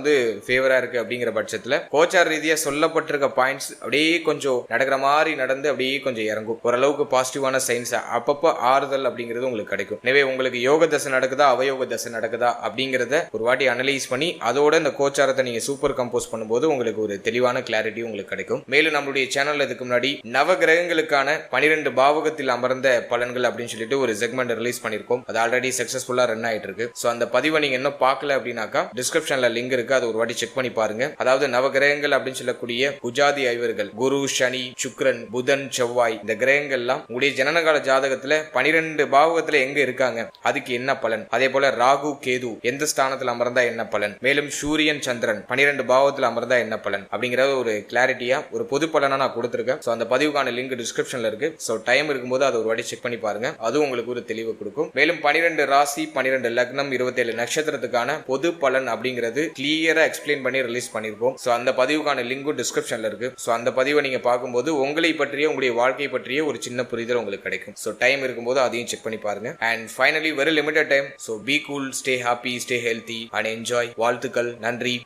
ஃபேவரா இருக்கு அப்படிங்கிற பட்சத்துல கோச்சார ரீதியா சொல்லப்பட்டிருக்க பாயிண்ட்ஸ் அப்படியே கொஞ்சம் நடக்கிற மாதிரி நடந்து அப்படியே கொஞ்சம் இறங்கும். ஓரளவுக்கு பாசிட்டிவான சைன்ஸ் அப்பப்போ ஆறுதல் அப்படிங்கிறது உங்களுக்கு கிடைக்கும். எனவே உங்களுக்கு யோக தசை நடக்குதா அவயோக தசை நடக்குதா அப்படிங்கறத ஒரு வாட்டி அனலைஸ் பண்ணி அதோட இந்த கோச்சாரத்தை நீங்க சூப்பர் கம்போஸ் பண்ணும்போது உங்களுக்கு ஒரு தெளிவான கிளாரிட்டி உங்களுக்கு கிடைக்கும். மேலும் நம்மளுடைய சேனல்ல இதுக்கு முன்னாடி நவ கிரகங்களுக்கான 12 பாவகத்தில் அமர்ந்த பலன்கள் அப்படின்னு சொல்லிட்டு ஒரு செக்மெண்ட் ரிலீஸ் பண்ணிருக்கோம். அது ஆல்ரெடி சக்சஸ்ஃபுல்லா ரன் ஆயிட்டு இருக்கு. இருக்கு. சோ அந்த பதிவை நீங்க இன்னும் பார்க்கல அப்படின்னாக்கா டிஸ்கிரிப்ஷன்ல லிங்க் இருக்கு, அது ஒரு வாட்டி செக் பண்ணி பாருங்க. அதாவது நவகிரகங்கள் அப்படின்னு சொல்லக்கூடிய குஜாதி ஐவர்கள் குரு, சனி, சுக்கிரன், புதன், செவ்வாய், இந்த கிரகங்கள் எல்லாம் உங்களுடைய ஜனனகால ஜாதகத்துல 12 பாவகத்துல எங்க இருக்காங்க, அதுக்கு என்ன பலன், அதே போல ராகு, கேது எந்த ஸ்தானத்துல அமர்ந்தா என்ன பலன், மேலும் சூரியன், சந்திரன் 12 பாவத்துல அமர்ந்தா என்ன பலன் அப்படிங்கறது ஒரு கிளாரிட்டியா ஒரு பொது பலனா நான் கொடுத்திருக்கேன். சோ அந்த பதிவுக்கான லிங்க் டிஸ்கிரிப்ஷன்ல இருக்கு. சோ டைம் இருக்கும்போது அதை ஒரு வாட்டி செக் பண்ணி பாருங்க, அது உங்களுக்கு ஒரு தெளிவு கொடுக்கும். மேலும் 12 ராசி, 12 லக்னம், 27 நட்சத்திரத்துக்கான பொது பலன் அப்படிங்கிறது கிளியரா எக்ஸ்பிளைன் பண்ணி ரிலீஸ் பண்ணிருக்கோம். சோ அந்த பதிவுக்கான லிங்கும் டிஸ்கிரிப்ஷன்ல இருக்கு. சோ அந்த பதிவை நீங்க பார்க்கும்போது உங்களை பற்றிய உங்களுடைய வாழ்க்கை பற்றிய ஒரு சின்ன புரிதல் உங்களுக்கு கிடைக்கும். சோ டைம் இருக்கும்போது அதையும் செக் பண்ணி பாருங்க. And finally very limited time. So be cool, stay happy, stay healthy and enjoy. வாழ்த்துக்கள். நன்றி.